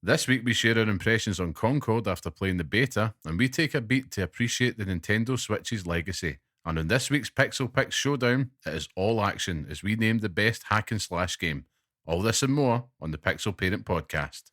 This week we share our impressions on Concord after playing the beta, and we take a beat to appreciate the Nintendo Switch's legacy. And in this week's Pixel Picks Showdown, it is all action as we name the best hack and slash game. All this and more on the Pixel Parent Podcast.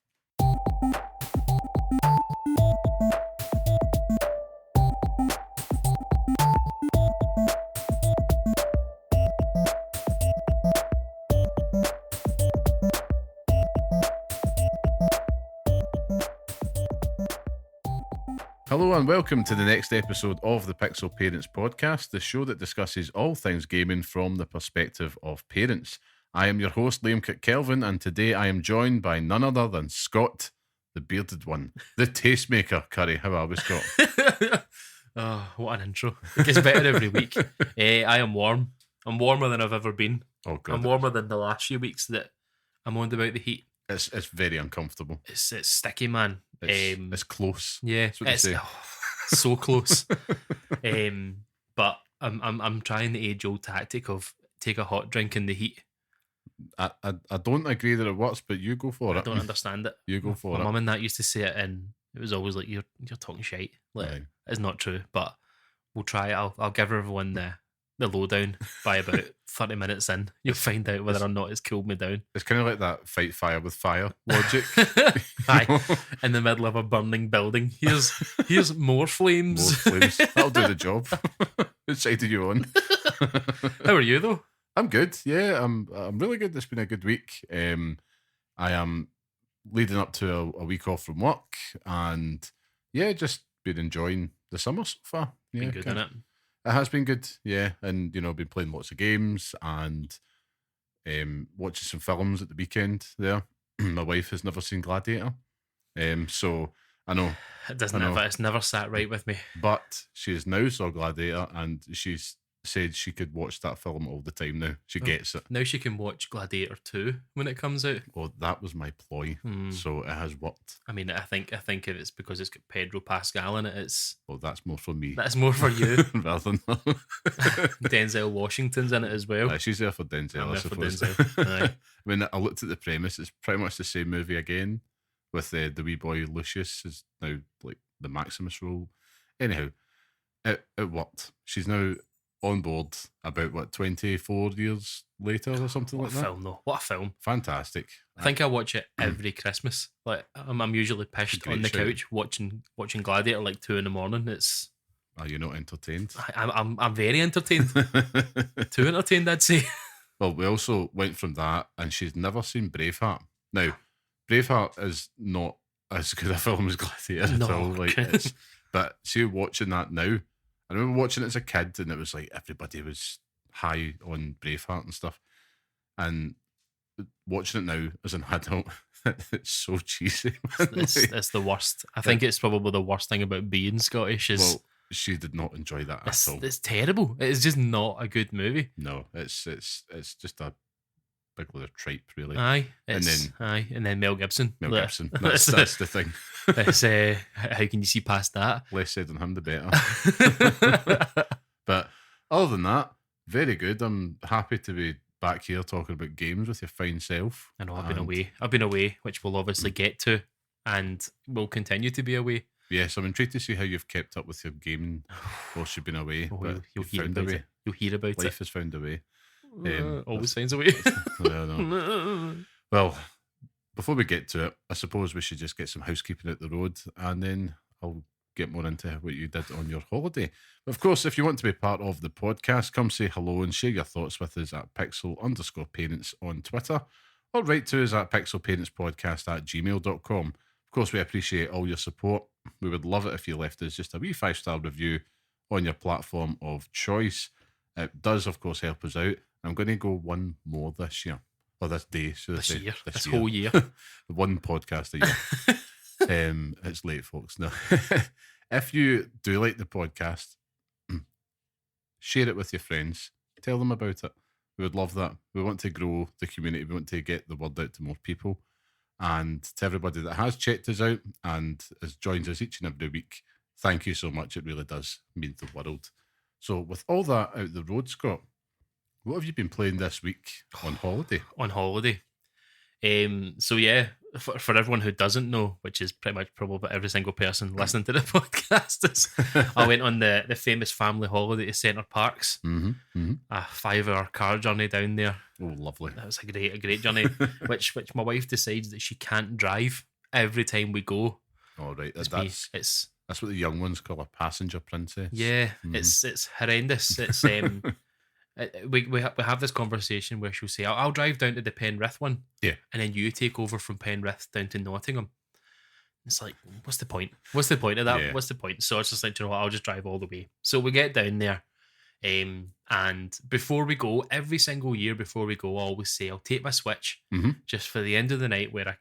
Hello and welcome to the next episode of the Pixel Parents Podcast, the show that discusses all things gaming from the perspective of parents. I am your host, Liam Kelvin, and today I am joined by none other than Scott, the bearded one, the tastemaker. Curry, how are we, Scott? Oh, what an intro. It gets better every week. I am warm. I'm warmer than I've ever been. Oh, God. I'm warmer than the last few weeks that I moaned about the heat. It's very uncomfortable. It's sticky, man. It's close. Yeah, that's what they say. So close. But I'm trying the age-old tactic of take a hot drink in the heat. I don't agree that it works, but you go for it. I don't understand it. You go for it. My mum and that used to say it, and it was always like, you're talking shite. Like, Right. It's not true, but we'll try it. I'll give everyone the lowdown by about 30 minutes in. You'll find out whether or not it's cooled me down. It's kind of like that fight fire with fire logic. Aye, in the middle of a burning building. Here's more flames. More flames. That'll do the job. Which side are you on? How are you though? I'm good. Yeah, I'm really good. It's been a good week. I am leading up to a week off from work, and yeah, just been enjoying the summer so far. Yeah, Been good, kind innit? It has been good, yeah, and been playing lots of games and watching some films at the weekend. There, my wife has never seen Gladiator, so I know It's never sat right with me. but she has now saw Gladiator, and she's said she could watch that film all the time now. She gets it. Now she can watch Gladiator 2 when it comes out. Well, that was my ploy, so it has worked. I mean, I think if it's because it's got Pedro Pascal in it, Well, that's more for me. that's more for you. Rather than Denzel Washington's in it as well. she's there for Denzel, I'm I there for suppose. Denzel. Aye. I mean, I looked at the premise. It's pretty much the same movie again, with the wee boy Lucius is now like the Maximus role. Anyhow, it worked. She's now on board about 24 years later or something What like a that. film though. What a film. Fantastic. I think I watch it every Christmas. Like I'm usually pissed Great on the shout. couch watching Gladiator like 2 a.m. It's Are you not entertained? I'm very entertained. Too entertained, I'd say. Well, we also went from that, and she's never seen Braveheart. Now, Braveheart is not as good a film as Gladiator at No, all. But see, watching that now, I remember watching it as a kid, and it was like everybody was high on Braveheart and stuff. And watching it now as an adult, it's so cheesy. Man. It's the worst. I think it's probably the worst thing about being Scottish is Well, she did not enjoy that at all. it's terrible. It's just not a good movie. No, it's just a big load of tripe, really. Aye, And and then Mel Gibson. Mel Like, Gibson. That's the thing. It's, how can you see past that? Less said on him, the better. But other than that, very good. I'm happy to be back here talking about games with your fine self. I know I've been away, which we'll obviously get to, and we'll continue to be away. Yes, I'm intrigued to see how you've kept up with your gaming whilst you've been away. Oh, But you'll you've hear found a about way. it. You'll hear about Life has found a way. Always finds a way. I know. Well, before we get to it, I suppose we should just get some housekeeping out the road, and then I'll get more into what you did on your holiday. Of course, if you want to be part of the podcast, come say hello and share your thoughts with us at pixel_parents on Twitter, or write to us at pixelparentspodcast@gmail.com. Of course, we appreciate all your support. We would love it if you left us just a wee 5-star review on your platform of choice. It does, of course, help us out. I'm going to go one more this year, or this day, should I say? This whole year. One podcast a year. It's late, folks. No. If you do like the podcast, share it with your friends. Tell them about it. We would love that. We want to grow the community. We want to get the word out to more people. And to everybody that has checked us out and has joined us each and every week, thank you so much. It really does mean the world. So with all that out the road, Scott, what have you been playing this week on holiday? On holiday. So yeah, for everyone who doesn't know, which is pretty much probably every single person listening to the podcast, I went on the famous family holiday to Centre Parks. A 5-hour car journey down there. Oh, lovely. That was a great journey. which my wife decides that she can't drive every time we go. All right, It's that's what the young ones call a passenger princess. yeah, it's horrendous. It's we have this conversation where she'll say, I'll drive down to the Penrith one, Yeah. and then you take over from Penrith down to Nottingham. It's like, what's the point? What's the point of that? Yeah. What's the point? So it's just like, you know what, I'll just drive all the way. So we get down there, and before we go, every single year before we go, I always say I'll take my Switch just for the end of the night where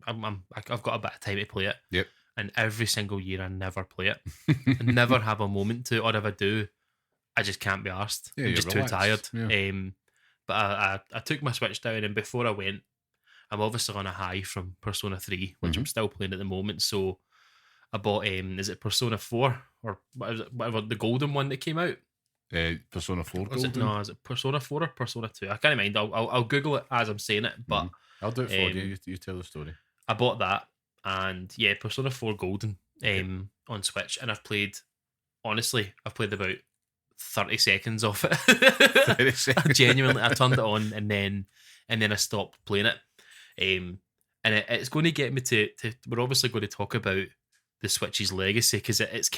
I've got a bit of time to play it. Yep. And every single year I never play it. I never have a moment to, or if I do, I just can't be arsed. Yeah, I'm just too tired. Yeah. But I took my Switch down, and before I went, I'm obviously on a high from Persona 3, which I'm still playing at the moment. So I bought, is it Persona 4 or whatever, the golden one that came out? Persona 4 Is golden? it Persona 4 or Persona 2? I can't mind. I'll Google it as I'm saying it, but I'll do it for you. You tell the story. I bought that, and yeah, Persona 4 Golden on Switch, and I've played about 30 seconds of it. 30 seconds. Genuinely, I turned it on and then I stopped playing it. And it's going to get me to we're obviously going to talk about the Switch's legacy, because it's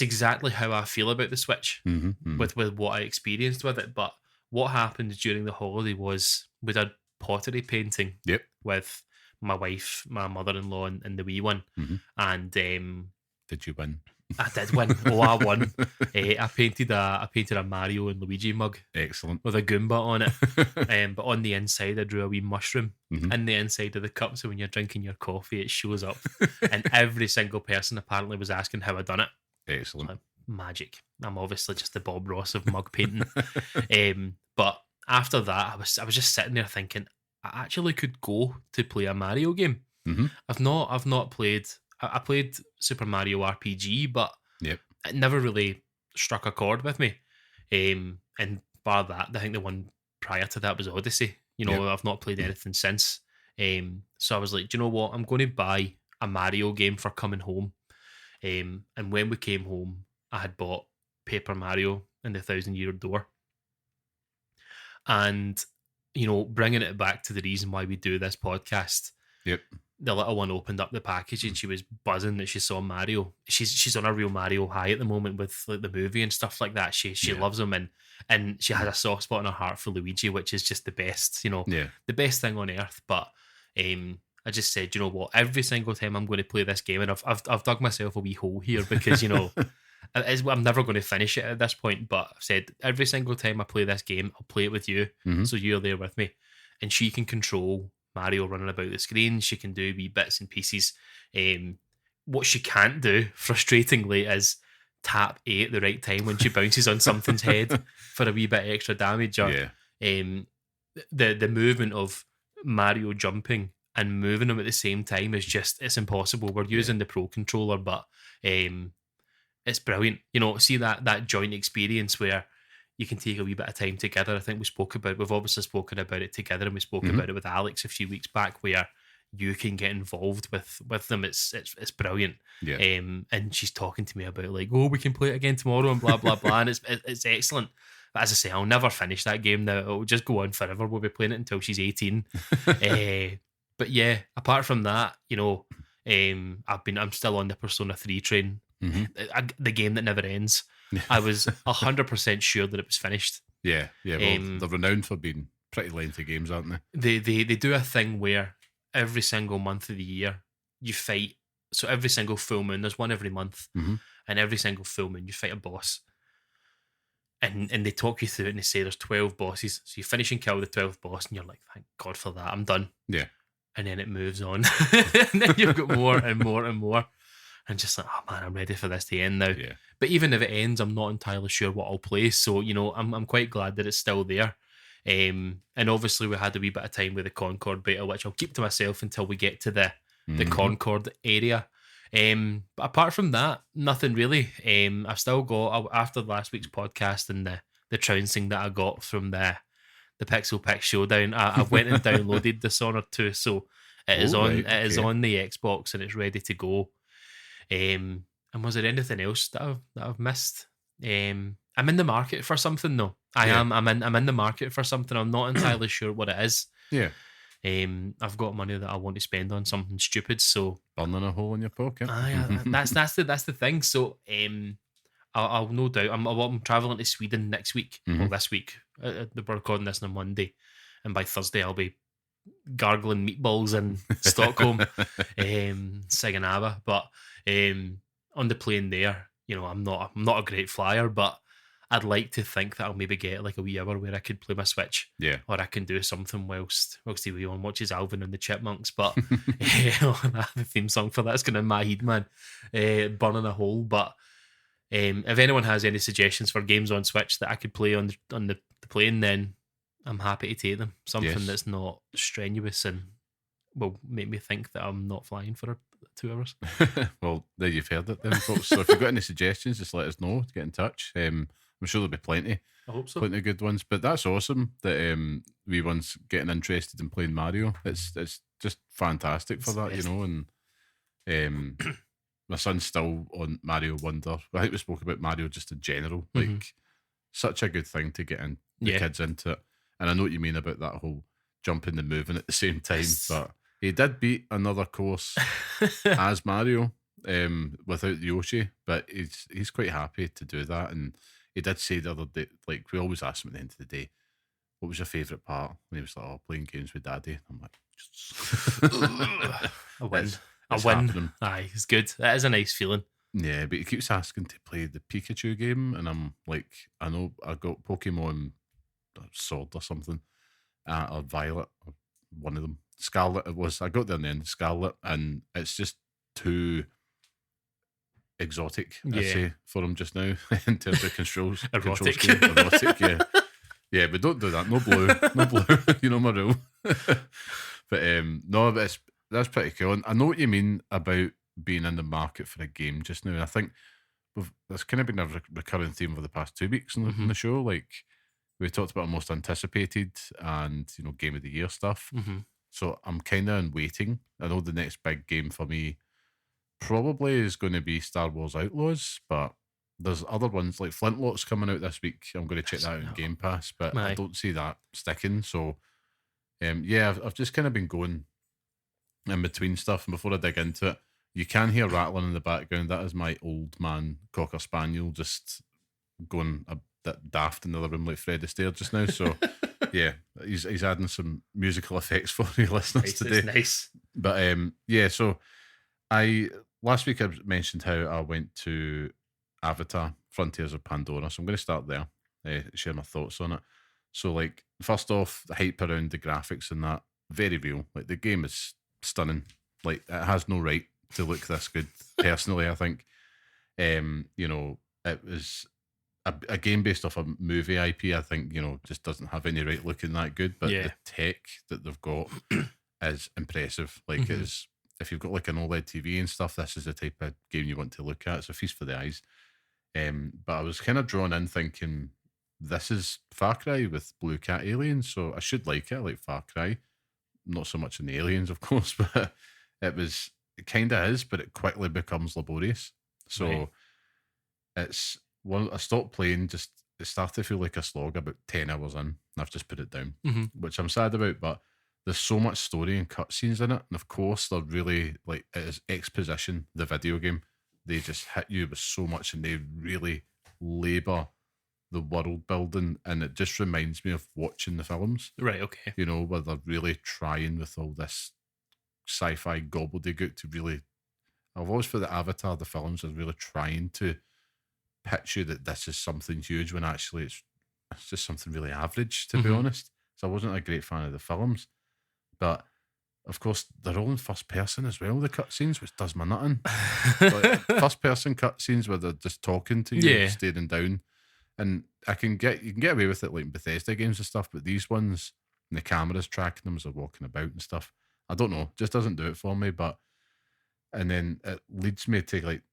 exactly how I feel about the Switch with what I experienced with it. But what happened during the holiday was we did pottery painting with my wife, my mother-in-law, and the wee one. And did you win? I did win. Oh, I won. I painted a Mario and Luigi mug. Excellent. With a Goomba on it. But on the inside, I drew a wee mushroom in the inside of the cup. So when you're drinking your coffee, it shows up. And every single person apparently was asking how I done it. Excellent. So, magic. I'm obviously just the Bob Ross of mug painting. But after that, I was just sitting there thinking, I actually could go to play a Mario game. I've not played. I played Super Mario RPG, but it never really struck a chord with me. And bar that, I think the one prior to that was Odyssey. I've not played anything since. So I was like, do you know what? I'm going to buy a Mario game for coming home. And when we came home, I had bought Paper Mario and the Thousand Year Door. And, bringing it back to the reason why we do this podcast. The little one opened up the package and she was buzzing that she saw Mario. She's on a real Mario high at the moment with like the movie and stuff like that. She loves him, and she has a soft spot in her heart for Luigi, which is just the best, the best thing on earth. But I just said, you know what? Every single time I'm going to play this game, and I've dug myself a wee hole here because I'm never going to finish it at this point. But I've said every single time I play this game, I'll play it with you, so you're there with me, and she can control Mario running about the screen. She can do wee bits and pieces. What she can't do, frustratingly, is tap A at the right time when she bounces on something's head for a wee bit extra damage. Or the movement of Mario jumping and moving him at the same time is it's impossible. We're using the Pro controller, but it's brilliant. See that joint experience where you can take a wee bit of time together. I think we've obviously spoken about it together, and we spoke about it with Alex a few weeks back, where you can get involved with them. It's brilliant. And she's talking to me about like, oh, we can play it again tomorrow and blah blah blah, and it's excellent. But as I say, I'll never finish that game now. It'll just go on forever. We'll be playing it until she's 18. But yeah, apart from that, I'm still on the Persona 3 train. The game that never ends. I was 100% sure that it was finished. Well, they're renowned for being pretty lengthy games, aren't they? They do a thing where every single month of the year you fight. So every single full moon, there's one every month, and every single full moon you fight a boss. And they talk you through it, and they say there's 12 bosses. So you finish and kill the 12th boss, and you're like, thank God for that, I'm done. Yeah. And then it moves on, and then you've got more and more and more. And just like, oh man, I'm ready for this to end now. Yeah. But even if it ends, I'm not entirely sure what I'll play. So, I'm quite glad that it's still there. And obviously we had a wee bit of time with the Concord beta, which I'll keep to myself until we get to the Concord area. But apart from that, nothing really. I've still got, after last week's podcast and the trouncing that I got from the the Pixel Picks Showdown. I went and downloaded Dishonored 2, so it is on. Right, It is on the Xbox and it's ready to go. And was there anything else that I've missed? I'm in the market for something though. I'm in the market for something. I'm not entirely sure what it is. Yeah. I've got money that I want to spend on something stupid, so burning a hole in your pocket. That's the thing. So I'll no doubt. I'm traveling to Sweden next week. Well, this week. We're recording this on a Monday, and by Thursday I'll be gargling meatballs in Stockholm, singing ABBA. But on the plane there, I'm not a great flyer, but I'd like to think that I'll maybe get like a wee hour where I could play my Switch, or I can do something whilst the one watches Alvin and the Chipmunks. But the theme song for that's going in my head, man, burning a hole. But if anyone has any suggestions for games on Switch that I could play on the plane, then I'm happy to take them. Something that's not strenuous and will make me think that I'm not flying for 2 hours. Well, there you've heard it then, folks. So if you've got any suggestions, just let us know. Get in touch. I'm sure there'll be plenty. I hope so. Plenty of good ones. But that's awesome that we ones getting interested in playing Mario. It's just fantastic for that, And my son's still on Mario Wonder. I think we spoke about Mario just in general. Like, such a good thing to get the kids into it. And I know what you mean about that whole jumping and moving at the same time. But he did beat another course as Mario without the Yoshi. But he's quite happy to do that. And he did say the other day, like, we always ask him at the end of the day, what was your favourite part? And he was like, playing games with Daddy. I'm like, a win. A win. Happening. Aye, it's good. That is a nice feeling. Yeah, but he keeps asking to play the Pikachu game, and I'm like, I know I got Pokemon Sword or something, or Violet, or one of them. Scarlet, it was. I got there in the end, Scarlet, and it's just too exotic, I'd say, for him just now in terms of controls. Erotic. Erotic, yeah. Yeah, but don't do that. No blue. No blue. You know my rule. But no, but that's pretty cool. And I know what you mean about being in the market for a game just now. And I think that's kind of been a recurring theme over the past 2 weeks on the show. Like, we talked about our most anticipated and, game of the year stuff. So I'm kind of waiting. I know the next big game for me probably is going to be Star Wars Outlaws, but there's other ones like Flintlock's coming out this week. I'm going to check that out on Game Pass, but I don't see that sticking. So, I've just kind of been going in between stuff. And before I dig into it, you can hear rattling in the background. That is my old man Cocker Spaniel just going a bit daft in the other room like Fred Astaire just now. So, he's adding some musical effects for you listeners today. Nice. But, so last week I mentioned how I went to Avatar Frontiers of Pandora, so I'm going to start there, share my thoughts on it. So, like, first off, the hype around the graphics and that, very real. Like, the game is stunning. Like, it has no right to look this good, personally, I think. It was a game based off a movie IP, I think, just doesn't have any right looking that good, but the tech that they've got is impressive. Like, it's, if you've got like an OLED TV and stuff, this is the type of game you want to look at. It's a feast for the eyes. But I was kind of drawn in thinking, this is Far Cry with blue cat aliens, so I should like it. I like Far Cry. Not so much in the aliens, of course, but it kind of is, but it quickly becomes laborious. So it's one, I stopped playing, it started to feel like a slog about 10 hours in, and I've just put it down, which I'm sad about, but there's so much story and cutscenes in it, and of course they're really, like, it is exposition, the video game. They just hit you with so much, and they really labour the world building, and it just reminds me of watching the films. Right, okay. Where they're really trying with all this sci-fi gobbledygook to really... I've always felt that Avatar, the films, are really trying to pitch you that this is something huge, when actually it's just something really average, to be honest. So I wasn't a great fan of the films. But, of course, they're all in first person as well, the cutscenes, which does my nutting. Like, first person cutscenes where they're just talking to you, staring down. And you can get away with it like in Bethesda games and stuff, but these ones, and the camera's tracking them as they're walking about and stuff. I don't know, just doesn't do it for me. And then it leads me to like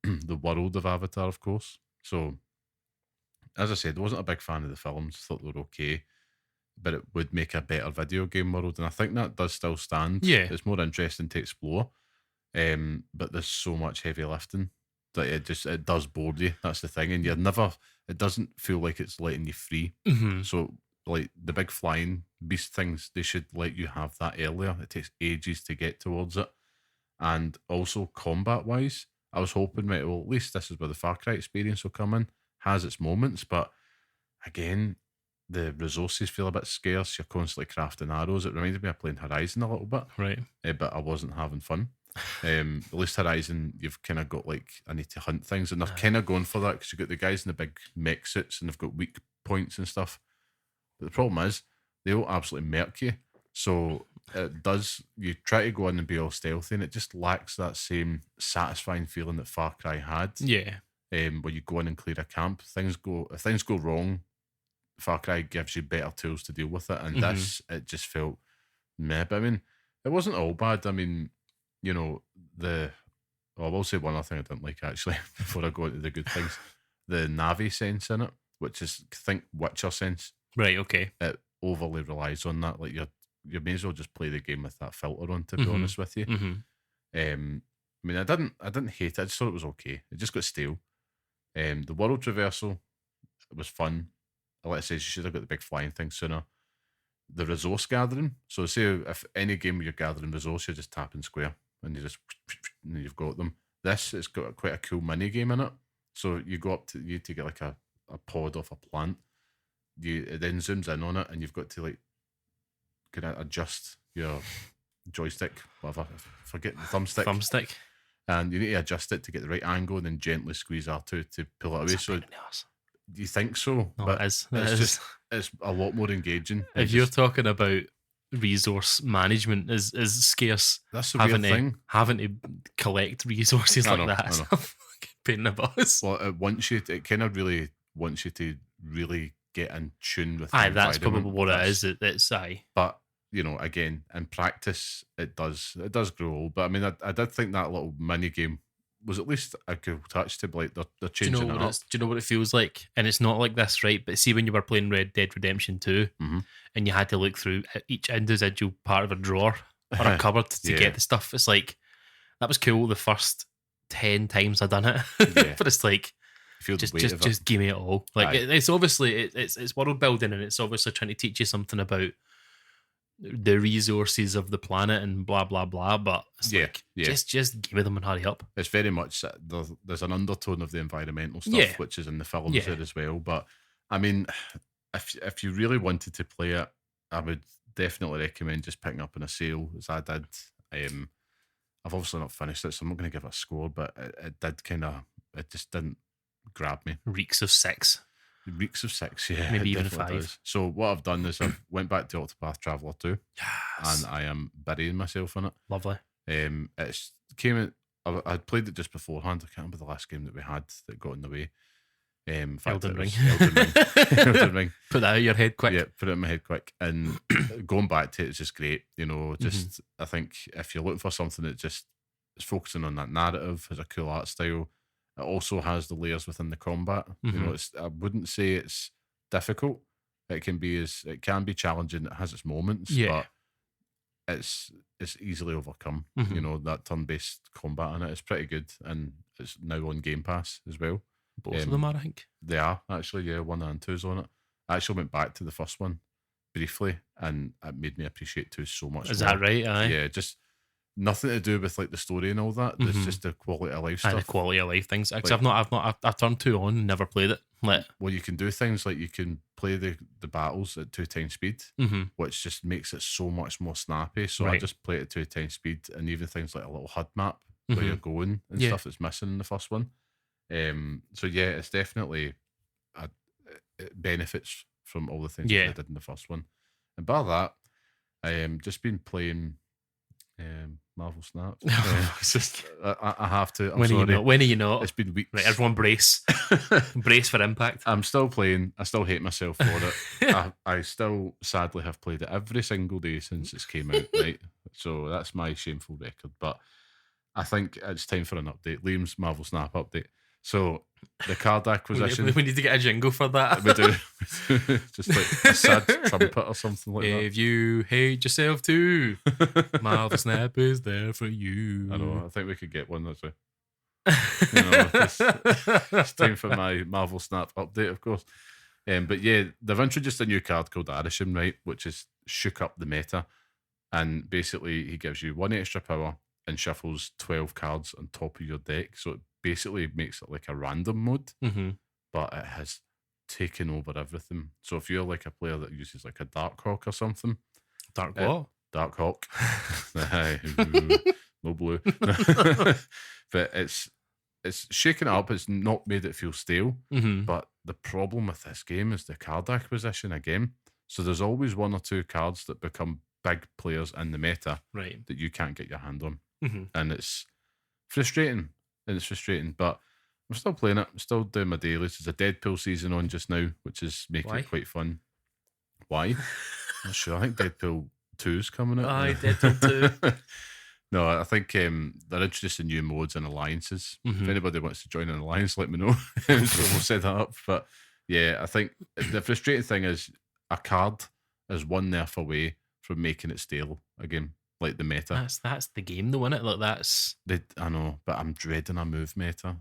the world of Avatar, of course. So, as I said, I wasn't a big fan of the films, thought they were okay. but it would make a better video game world, and I think that does still stand. Yeah. It's more interesting to explore, but there's so much heavy lifting that it does bore you. That's the thing, and it doesn't feel like it's letting you free. So like the big flying beast things, they should let you have that earlier. It takes ages to get towards it. And also combat wise, I was hoping, right, well, at least this is where the Far Cry experience will come in. Has its moments, but again, the resources feel a bit scarce. You're constantly crafting arrows. It reminded me of playing Horizon a little bit, right? But I wasn't having fun. At least Horizon, you've kind of got like, I need to hunt things, and they're kind of going for that because you've got the guys in the big mech suits and they've got weak points and stuff. But the problem is, they all absolutely murk you. So it does, you try to go in and be all stealthy, and it just lacks that same satisfying feeling that Far Cry had. Yeah. Where you go in and clear a camp. If things go wrong, Far Cry gives you better tools to deal with it. And this, it just felt meh. But I mean, it wasn't all bad. I mean, you know, I will say one other thing I didn't like actually, before I go into the good things. The Navi sense in it, which is, think Witcher sense. Right, okay. It overly relies on that. Like you may as well just play the game with that filter on, to be honest with you. I mean, I didn't hate it. I just thought it was okay. It just got stale. The world traversal, it was fun. Like I said, you should have got the big flying thing sooner. The resource gathering. So say if any game where you're gathering resource, you're just tapping square and you've got them. This, it's got quite a cool mini game in it. So you go up to to get like a pod off a plant. It then zooms in on it, and you've got to like kind of adjust your joystick, whatever. Forget the thumbstick. Thumbstick. And you need to adjust it to get the right angle, and then gently squeeze R2 to pull it away. So do you think so? No, but it is. It's a lot more engaging. If you're talking about resource management is scarce, that's the weird thing. Having to collect resources like that is a pain in the balls. Well, it kind of really wants you to really get in tune with. That's probably what it is. It's But you know, again, in practice, it does grow old. But I mean, I did think that little mini game was at least a cool touch to be like they're changing it up. Do you know what it feels like? And it's not like this, right? But see, when you were playing Red Dead Redemption 2 and you had to look through each individual part of a drawer or a cupboard to get the stuff, it's like, that was cool the first 10 times I've done it. But it's like, just give me it all. Like it's obviously it's world building, and it's obviously trying to teach you something about the resources of the planet and blah blah blah, but it's just give me them and hurry up. It's very much there's an undertone of the environmental stuff which is in the films there as well. But I mean, if you really wanted to play it, I would definitely recommend just picking up on a sale, as I did. I've obviously not finished it, so I'm not going to give it a score, but it just didn't grab me. Reeks of 6, yeah. Maybe even 5. Does. So what I've done is I've went back to Octopath Traveler 2, and I am burying myself in it. Lovely. I'd played it just beforehand. I can't remember the last game that we had that got in the way. Elden Ring. Elden Ring. Put that out of your head quick. Yeah, put it in my head quick. And going back to it is just great. You know, I think if you're looking for something that just is focusing on that narrative, has a cool art style, it also has the layers within the combat. You know, I wouldn't say it's difficult. It can be challenging. It has its moments, but it's easily overcome. You know, that turn-based combat in it is pretty good, and it's now on Game Pass as well. Both of them are, I think. They are actually, 1 and 2's on it. I actually went back to the first one briefly, and it made me appreciate 2 so much. Is that right? Aye. Yeah, just nothing to do with like the story and all that. It's just the quality of life stuff. And the quality of life things. Because I've turned 2 on and never played it. Well, you can do things like you can play the battles at 2 times speed, which just makes it so much more snappy. So I just play it at 2 times speed, and even things like a little HUD map where you're going and stuff that's missing in the first one. So yeah, it's definitely it benefits from all the things that I did in the first one. And by that, just been playing Marvel Snap. I have to. When are you not? It's been weeks. Right, everyone brace. Brace for impact. I'm still playing. I still hate myself for it. I still sadly have played it every single day since it's came out, right? So that's my shameful record. But I think it's time for an update. Liam's Marvel Snap update. So the card acquisition. We need to get a jingle for that. We do. Just like a sad trumpet or something like that. If you hate yourself too, Marvel Snap is there for you. I know. I think we could get one. That's it's time for my Marvel Snap update, of course. But yeah, they've introduced a new card called Arishem, right, which has shook up the meta. And basically, he gives you 1 extra power and shuffles 12 cards on top of your deck. So it basically makes it like a random mode, but it has taken over everything. So if you're like a player that uses like a Dark Hawk or something. Dark what? Dark Hawk. No blue. But it's shaken it up. It's not made it feel stale. But the problem with this game is the card acquisition again. So there's always 1 or 2 cards that become big players in the meta that you can't get your hand on. And it's frustrating. But I'm still playing it. I'm still doing my dailies. There's a Deadpool season on just now, which is making it quite fun. Why? I'm not sure. I think Deadpool 2's coming out. Aye, Deadpool 2. No, I think they're introducing new modes and alliances. If anybody wants to join an alliance, let me know. So we'll set that up. But yeah, I think the frustrating thing is a card is 1 nerf away from making it stale again, like the meta. That's the game, though, isn't it? Like that's. I know, but I'm dreading a move meta.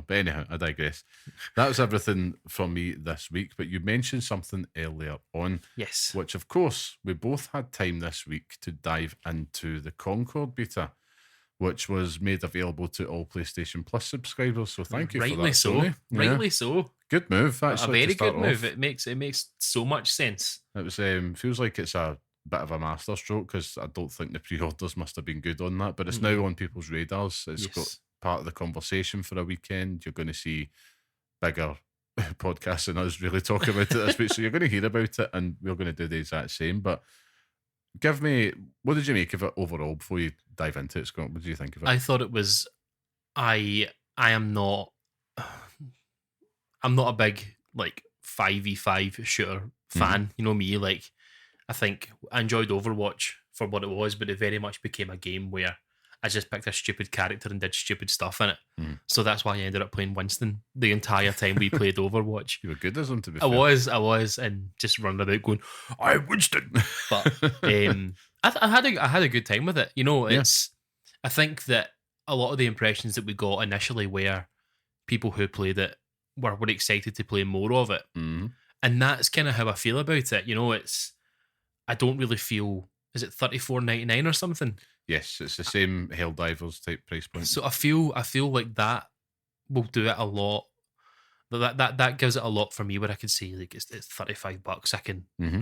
But anyhow, I digress. That was everything for me this week. But you mentioned something earlier on, yes, which of course we both had time this week to dive into the Concord beta, which was made available to all PlayStation Plus subscribers. So thank you for that. Rightly so. Good move, actually. A very good move. It makes so much sense. It was feels like it's a bit of a masterstroke because I don't think the pre-orders must have been good on that, but it's now on people's radars. It's got part of the conversation for a weekend. You're going to see bigger podcasts than us really talk about it this week, so you're going to hear about it, and we're going to do the exact same. But give me, what did you make of it overall before you dive into it, Scott? What did you think of it? I thought it was. I'm not a big like 5v5 shooter fan. You know me, like I think I enjoyed Overwatch for what it was, but it very much became a game where I just picked a stupid character and did stupid stuff in it. So that's why I ended up playing Winston the entire time we played Overwatch. You were good as him, to be fair. I was, and just running about going, I'm Winston. But I had a good time with it. You know, I think that a lot of the impressions that we got initially were people who played it were excited to play more of it. And that's kind of how I feel about it. You know, I don't really feel, is it $34.99 or something? Yes, it's the same Helldivers type price point. So I feel like that will do it a lot. That gives it a lot for me, where I can see like it's $35. I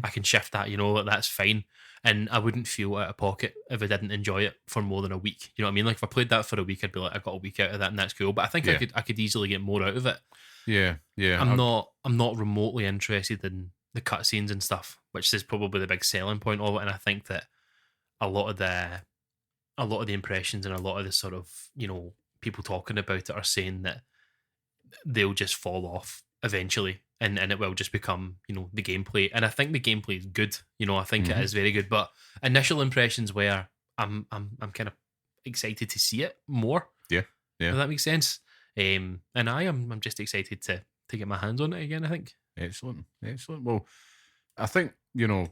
can shift that, you know, that's fine. And I wouldn't feel out of pocket if I didn't enjoy it for more than a week. You know what I mean? Like if I played that for a week, I'd be like, I got a week out of that, and that's cool. But I think I could easily get more out of it. Yeah. I'm not remotely interested in the cutscenes and stuff, which is probably the big selling point of it. And I think that a lot of the impressions and a lot of the sort of, you know, people talking about it are saying that they'll just fall off eventually, and it will just become, you know, the gameplay. And I think the gameplay is good. You know, I think it is very good. But initial impressions where I'm kind of excited to see it more. Yeah. Does that make sense? And I'm just excited to get my hands on it again, I think. Excellent. Well, I think, you know,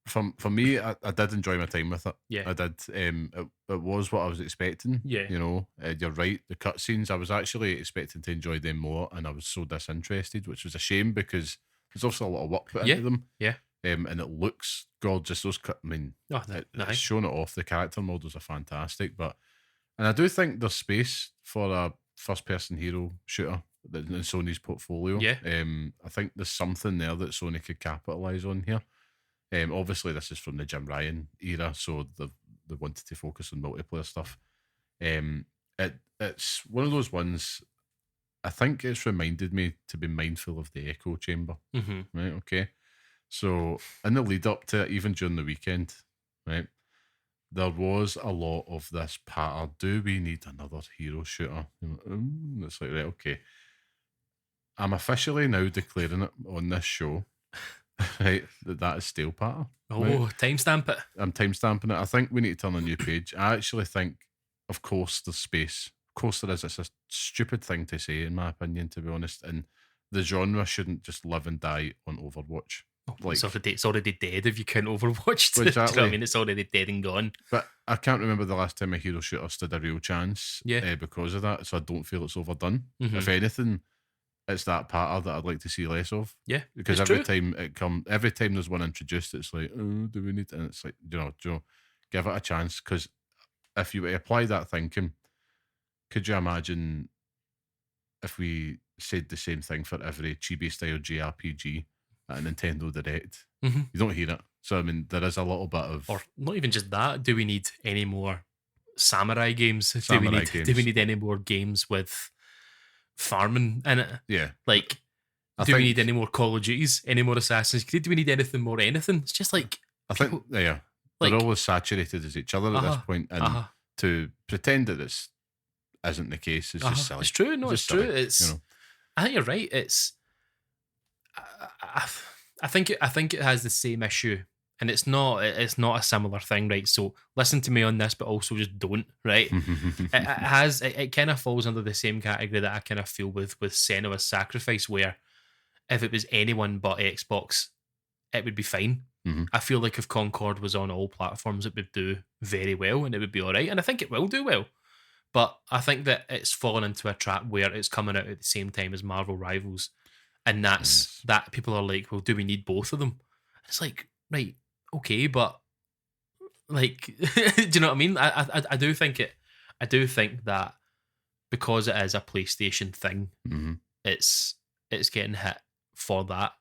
for me, I did enjoy my time with it. Yeah, I did. It was what I was expecting. Yeah, you know, you're right. The cutscenes, I was actually expecting to enjoy them more, and I was so disinterested, which was a shame because there's also a lot of work put into them. Yeah, and it looks gorgeous. Those, it's showing it off. The character models are fantastic, and I do think there's space for a first-person hero shooter in Sony's portfolio. Yeah, I think there's something there that Sony could capitalize on here. Obviously, this is from the Jim Ryan era, so they wanted to focus on multiplayer stuff. It's one of those ones. I think it's reminded me to be mindful of the echo chamber. Right? Okay. So in the lead up to it, even during the weekend, right, there was a lot of this patter. Do we need another hero shooter? It's like, right, okay. I'm officially now declaring it on this show. Right, that is stale patter. Oh, right? Timestamp it. I'm timestamping it. I think we need to turn a new page. I actually think, of course, there's space. Of course there is. It's a stupid thing to say, in my opinion, to be honest. And the genre shouldn't just live and die on Overwatch. It's already dead if you count Overwatch. Exactly. Do you know what I mean? It's already dead and gone. But I can't remember the last time a hero shooter stood a real chance because of that. So I don't feel it's overdone. Mm-hmm. If anything, it's that pattern that I'd like to see less of. Yeah, because every time there's one introduced, it's like, oh, do we need? And it's like, you know, give it a chance. Because if you apply that thinking, could you imagine if we said the same thing for every chibi style JRPG at a Nintendo Direct? Mm-hmm. You don't hear it. So I mean, there is a little bit of, or not even just that. Do we need any more samurai games? Do we need any more games with farming in it? Yeah. Like, do we need any more Call of Duties? Any more Assassin's Creed? Do we need anything more? Anything? It's just like think they're always saturated as each other at this point, and to pretend that this isn't the case is just silly. It's true. No, it's true. Silly, it's. I think you're right. It's. I think it has the same issue, and it's not a similar thing, right? So listen to me on this, but also just don't, right? It kind of falls under the same category that I kind of feel with Senua's Sacrifice, where if it was anyone but Xbox, it would be fine. Mm-hmm. I feel like if Concord was on all platforms, it would do very well, and it would be all right, and I think it will do well. But I think that it's fallen into a trap where it's coming out at the same time as Marvel Rivals. And that people are like, well, do we need both of them? It's like, right, okay, but like, do you know what I mean? I do think that because it is a PlayStation thing, mm-hmm. it's getting hit for that.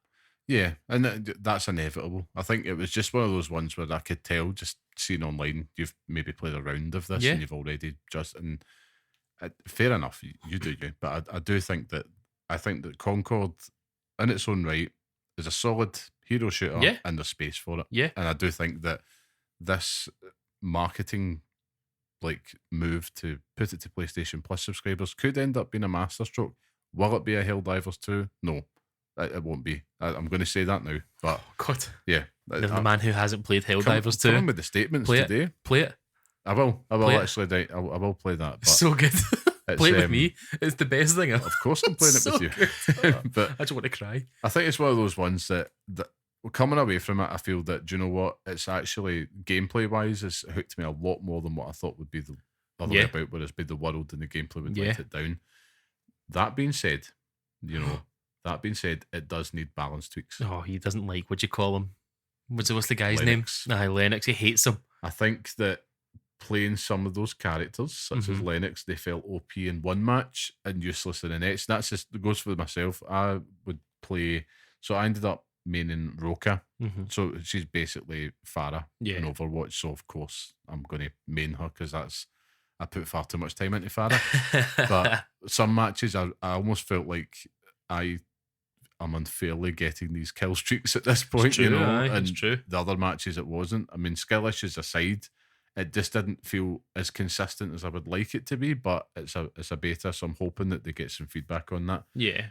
Yeah, and that's inevitable. I think it was just one of those ones where I could tell, just seeing online, you've maybe played a round of this and you've already and fair enough, you do you. But I do think that Concord, in its own right, is a solid hero shooter and there's space for it. Yeah. And I do think that this marketing move to put it to PlayStation Plus subscribers could end up being a masterstroke. Will it be a Helldivers 2? No, it won't be. I'm going to say that now. But God. Yeah. The man who hasn't played Helldivers 2. Come on with the statements today. Play it. I will actually. I will play that. But so good. Play it with me. It's the best thing ever. Of course I'm playing it with you. But I just want to cry. I think it's one of those ones that coming away from it, I feel that, do you know what? It's actually, gameplay-wise, it's hooked me a lot more than what I thought would be the other way about, where it's been the world and the gameplay would let it down. That being said, it does need balance tweaks. Oh, he doesn't like, what do you call him? What's the guy's Lennox. name? Lennox. He hates him. I think that playing some of those characters, such as Lennox, they felt OP in one match and useless in the next. That's just goes for myself. I would play. So I ended up maining Roka. Mm-hmm. So she's basically Pharah in Overwatch. So of course I'm going to main her because I put far too much time into Pharah. But some matches I almost felt like I'm unfairly getting these kill streaks at this point. It's true, and it's true. The other matches it wasn't. I mean, skill issues aside, it just didn't feel as consistent as I would like it to be, but it's a beta, so I'm hoping that they get some feedback on that. Yeah.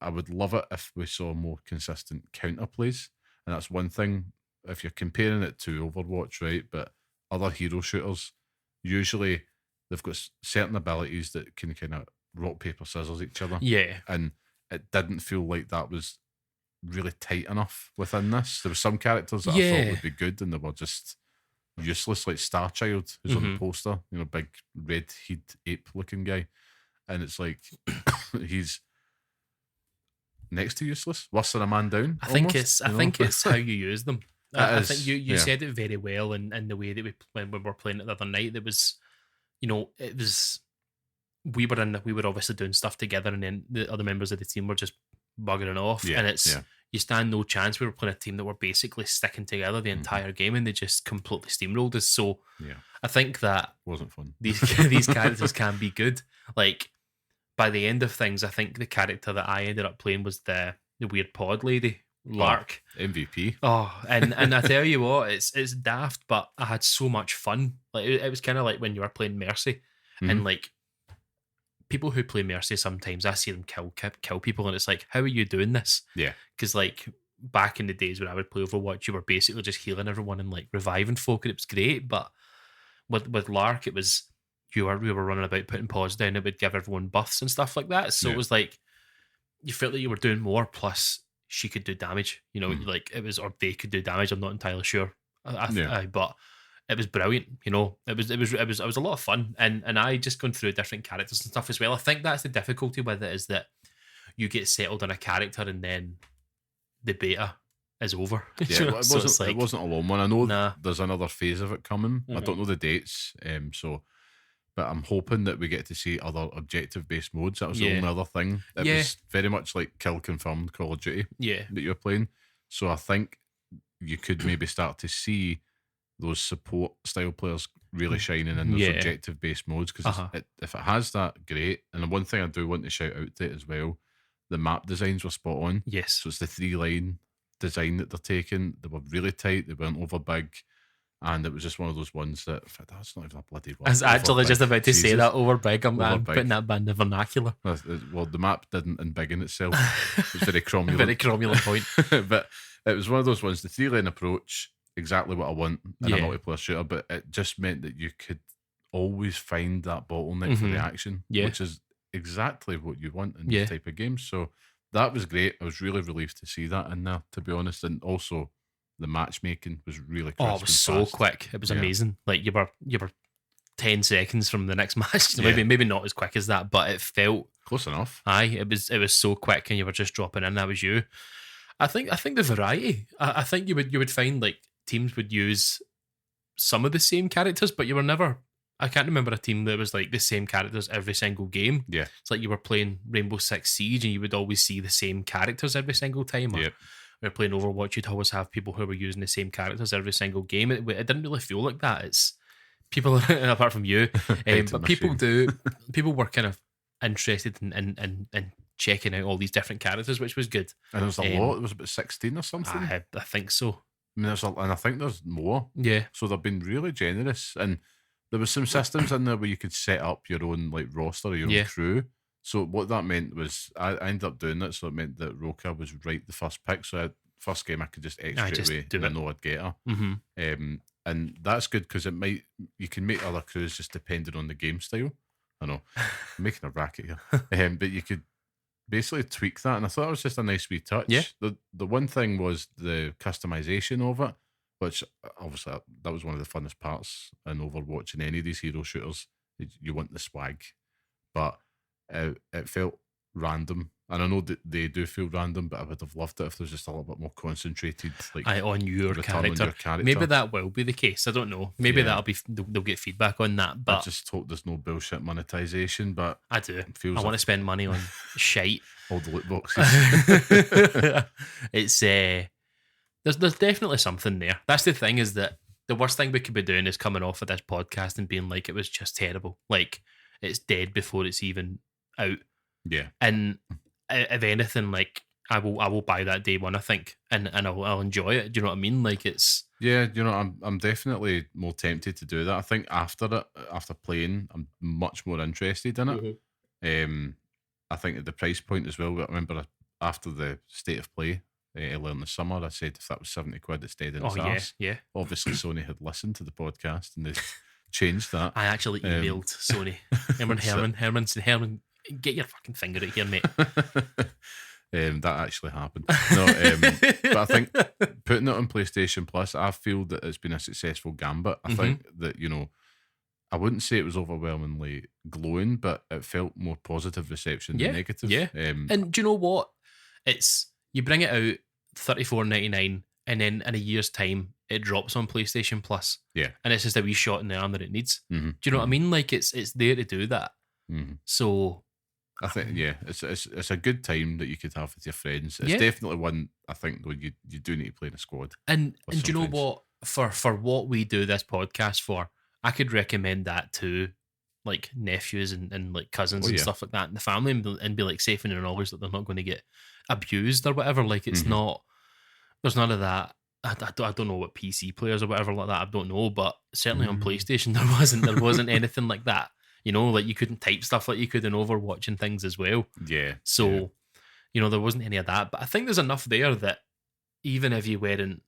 I would love it if we saw more consistent counterplays, and that's one thing. If you're comparing it to Overwatch, right, but other hero shooters, usually they've got certain abilities that can kind of rock, paper, scissors each other. Yeah. And it didn't feel like that was really tight enough within this. There were some characters that I thought would be good, and they were just useless, like Starchild, who's on the poster, big red-head ape-looking guy, and it's like he's next to useless, worse than a man down. I think it's how you use them. I think you said it very well, in the way that when we were playing it the other night. It was, we were obviously doing stuff together, and then the other members of the team were just buggering off, and it's. You stand no chance. We were playing a team that were basically sticking together the entire game, and they just completely steamrolled us. So I think that wasn't fun. These characters can be good. Like, by the end of things, I think the character that I ended up playing was the weird pod lady, Lark. MVP. Oh, and I tell you what, it's daft, but I had so much fun. Like, it was kind of like when you were playing Mercy, and like, people who play Mercy, sometimes I see them kill people, and it's like, how are you doing this? Yeah. Because like back in the days when I would play Overwatch, you were basically just healing everyone and like reviving folk, and it was great. But with Lark, it was you were running about putting paws down, it would give everyone buffs and stuff like that. So it was like you felt that you were doing more. Plus, she could do damage. You know, like it was, or they could do damage. I'm not entirely sure, but it was brilliant. You know, it was a lot of fun, and I just going through different characters and stuff as well. I think that's the difficulty with it, is that you get settled on a character and then the beta is over. Yeah, well, it wasn't a long one. I know there's another phase of it coming. I don't know the dates, but I'm hoping that we get to see other objective-based modes. That was the only other thing. It was very much like kill confirmed Call of Duty that you were playing. So I think you could maybe start to see those support style players really shining in those objective-based modes, because if it has that, great. And the one thing I do want to shout out to it as well, the map designs were spot on. Yes. So it's the 3-line design that they're taking. They were really tight, they weren't over big, and it was just one of those ones that, that's not even a bloody word. I was actually just about to say that, over big. I'm putting that in the vernacular. Well, the map didn't embiggen itself. It was very cromulent. Very cromulent point. But it was one of those ones, the 3-line approach, exactly what I want in a multiplayer shooter, but it just meant that you could always find that bottleneck for the action, which is exactly what you want in this type of games. So that was great. I was really relieved to see that in there, to be honest. And also the matchmaking was really crisp. Oh, it was so quick. It was amazing. Like you were 10 seconds from the next match. Maybe not as quick as that, but it felt close enough. Aye, it was so quick, and you were just dropping in. That was you. I think the variety. I think you would find like teams would use some of the same characters, but you were never. I can't remember a team that was like the same characters every single game. Yeah, it's like you were playing Rainbow Six Siege and you would always see the same characters every single time. Or we're playing Overwatch, you'd always have people who were using the same characters every single game. It didn't really feel like that. It's people, apart from you, but people were kind of interested in checking out all these different characters, which was good. And there was a lot. It was about 16 or something. I think so. I mean, and I think there's more. Yeah. So they've been really generous, and there was some systems in there where you could set up your own like roster or your own crew. So what that meant was I ended up doing it. So it meant that Roka was right the first pick. So first game I could just exit away and I know I'd get her. And that's good because you can make other crews just depending on the game style. I know, I'm making a racket here. But you could basically tweak that, and I thought it was just a nice wee touch. Yeah. The one thing was the customization of it, which obviously that was one of the funnest parts in Overwatch and any of these hero shooters. You want the swag, but it felt random. And I know that they do feel random, but I would have loved it if there was just a little bit more concentrated, like on your character. Maybe that will be the case. I don't know. Maybe they'll get feedback on that. But I just hope there's no bullshit monetization. But I do. I want to spend money on shite. All the loot boxes. It's there's definitely something there. That's the thing, is that the worst thing we could be doing is coming off of this podcast and being like, it was just terrible. Like it's dead before it's even out. Yeah. And if anything, like I will buy that day one, I think, and I'll enjoy it. Do you know what I mean? Like it's I'm definitely more tempted to do that. I think after playing, I'm much more interested in it. I think at the price point as well. I remember after the state of play earlier in the summer, I said if that was 70 quid, it's dead in its arse. Yeah. Obviously, Sony had listened to the podcast and they changed that. I actually emailed Sony. Herman said, Herman, get your fucking finger out here, mate. That actually happened. No, but I think putting it on PlayStation Plus, I feel that it's been a successful gambit. I think that, I wouldn't say it was overwhelmingly glowing, but it felt more positive reception than negative. Yeah. And do you know what? It's you bring it out $34.99, and then in a year's time it drops on PlayStation Plus. Yeah. And it's just a wee shot in the arm that it needs. Do you know what I mean? Like it's there to do that. So I think it's a good time that you could have with your friends. It's definitely one I think though you do need to play in a squad. And do you know what? For what we do this podcast for, I could recommend that to like nephews and like cousins and stuff like that in the family, and be like safe in their knowledge that they're not going to get abused or whatever. Like it's not. There's none of that. I don't know what PC players or whatever like that. I don't know, but certainly on PlayStation there wasn't anything like that. Like you couldn't type stuff like you could in Overwatch and things as well. Yeah. So, there wasn't any of that. But I think there's enough there that even if you weren't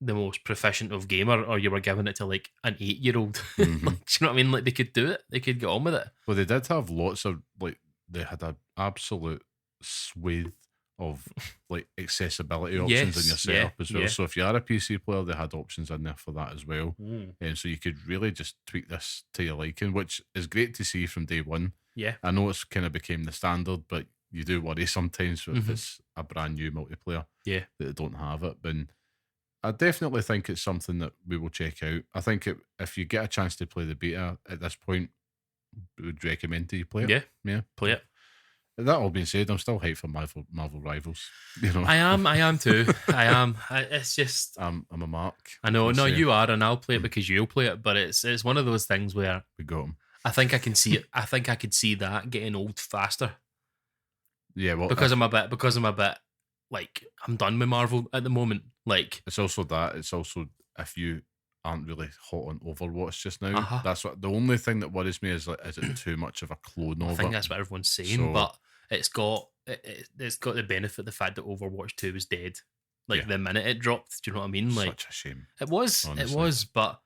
the most proficient of gamer, or you were giving it to like an 8-year-old. Mm-hmm. Like, do you know what I mean? Like, they could do it. They could get on with it. Well, they did have lots of, like, they had an absolute swathe of like accessibility options in your setup as well. So if you are a PC player, they had options in there for that as well. And so you could really just tweak this to your liking, which is great to see from day one. Yeah. I know it's kind of became the standard, but you do worry sometimes if it's a brand new multiplayer that they don't have it. But I definitely think it's something that we will check out. I think if you get a chance to play the beta at this point, we would recommend that you play it. Yeah. Play it. That all being said, I'm still hyped for Marvel Rivals. You know, I am too. I am. It's just I'm a mark. I know. No, you are, and I'll play it because you'll play it. But it's one of those things where we got him. I think I can see it. I think I could see that getting old faster. Yeah, well, because I'm a bit like I'm done with Marvel at the moment. Like it's also that. It's also if you aren't really hot on Overwatch just now. That's what the only thing that worries me is like, is it too much of a clone of it? I think that's what everyone's saying, but it's got the benefit of the fact that Overwatch 2 was dead. Like the minute it dropped, do you know what I mean? Like such a shame. It was, but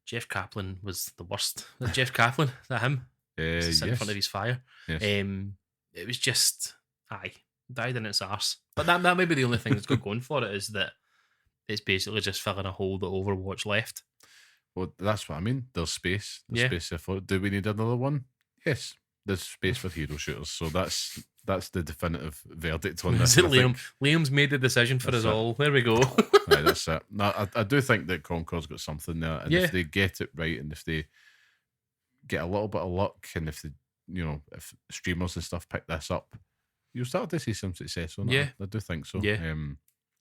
Jeff Kaplan was the worst. Jeff Kaplan, is that him? Sitting in front of his fire. Yes. It was just died in its arse. But that may be the only thing that's got going for it, is that it's basically just filling a hole that Overwatch left. Well, that's what I mean. There's space. Space for. Do we need another one? Yes. There's space for hero shooters. So that's the definitive verdict on this. Liam's made the decision for us all. There we go. Right, that's it. No, I do think that Concord's got something there. And if they get it right, and if they get a little bit of luck, and if they, if streamers and stuff pick this up, you'll start to see some success on it. I do think so. Yeah.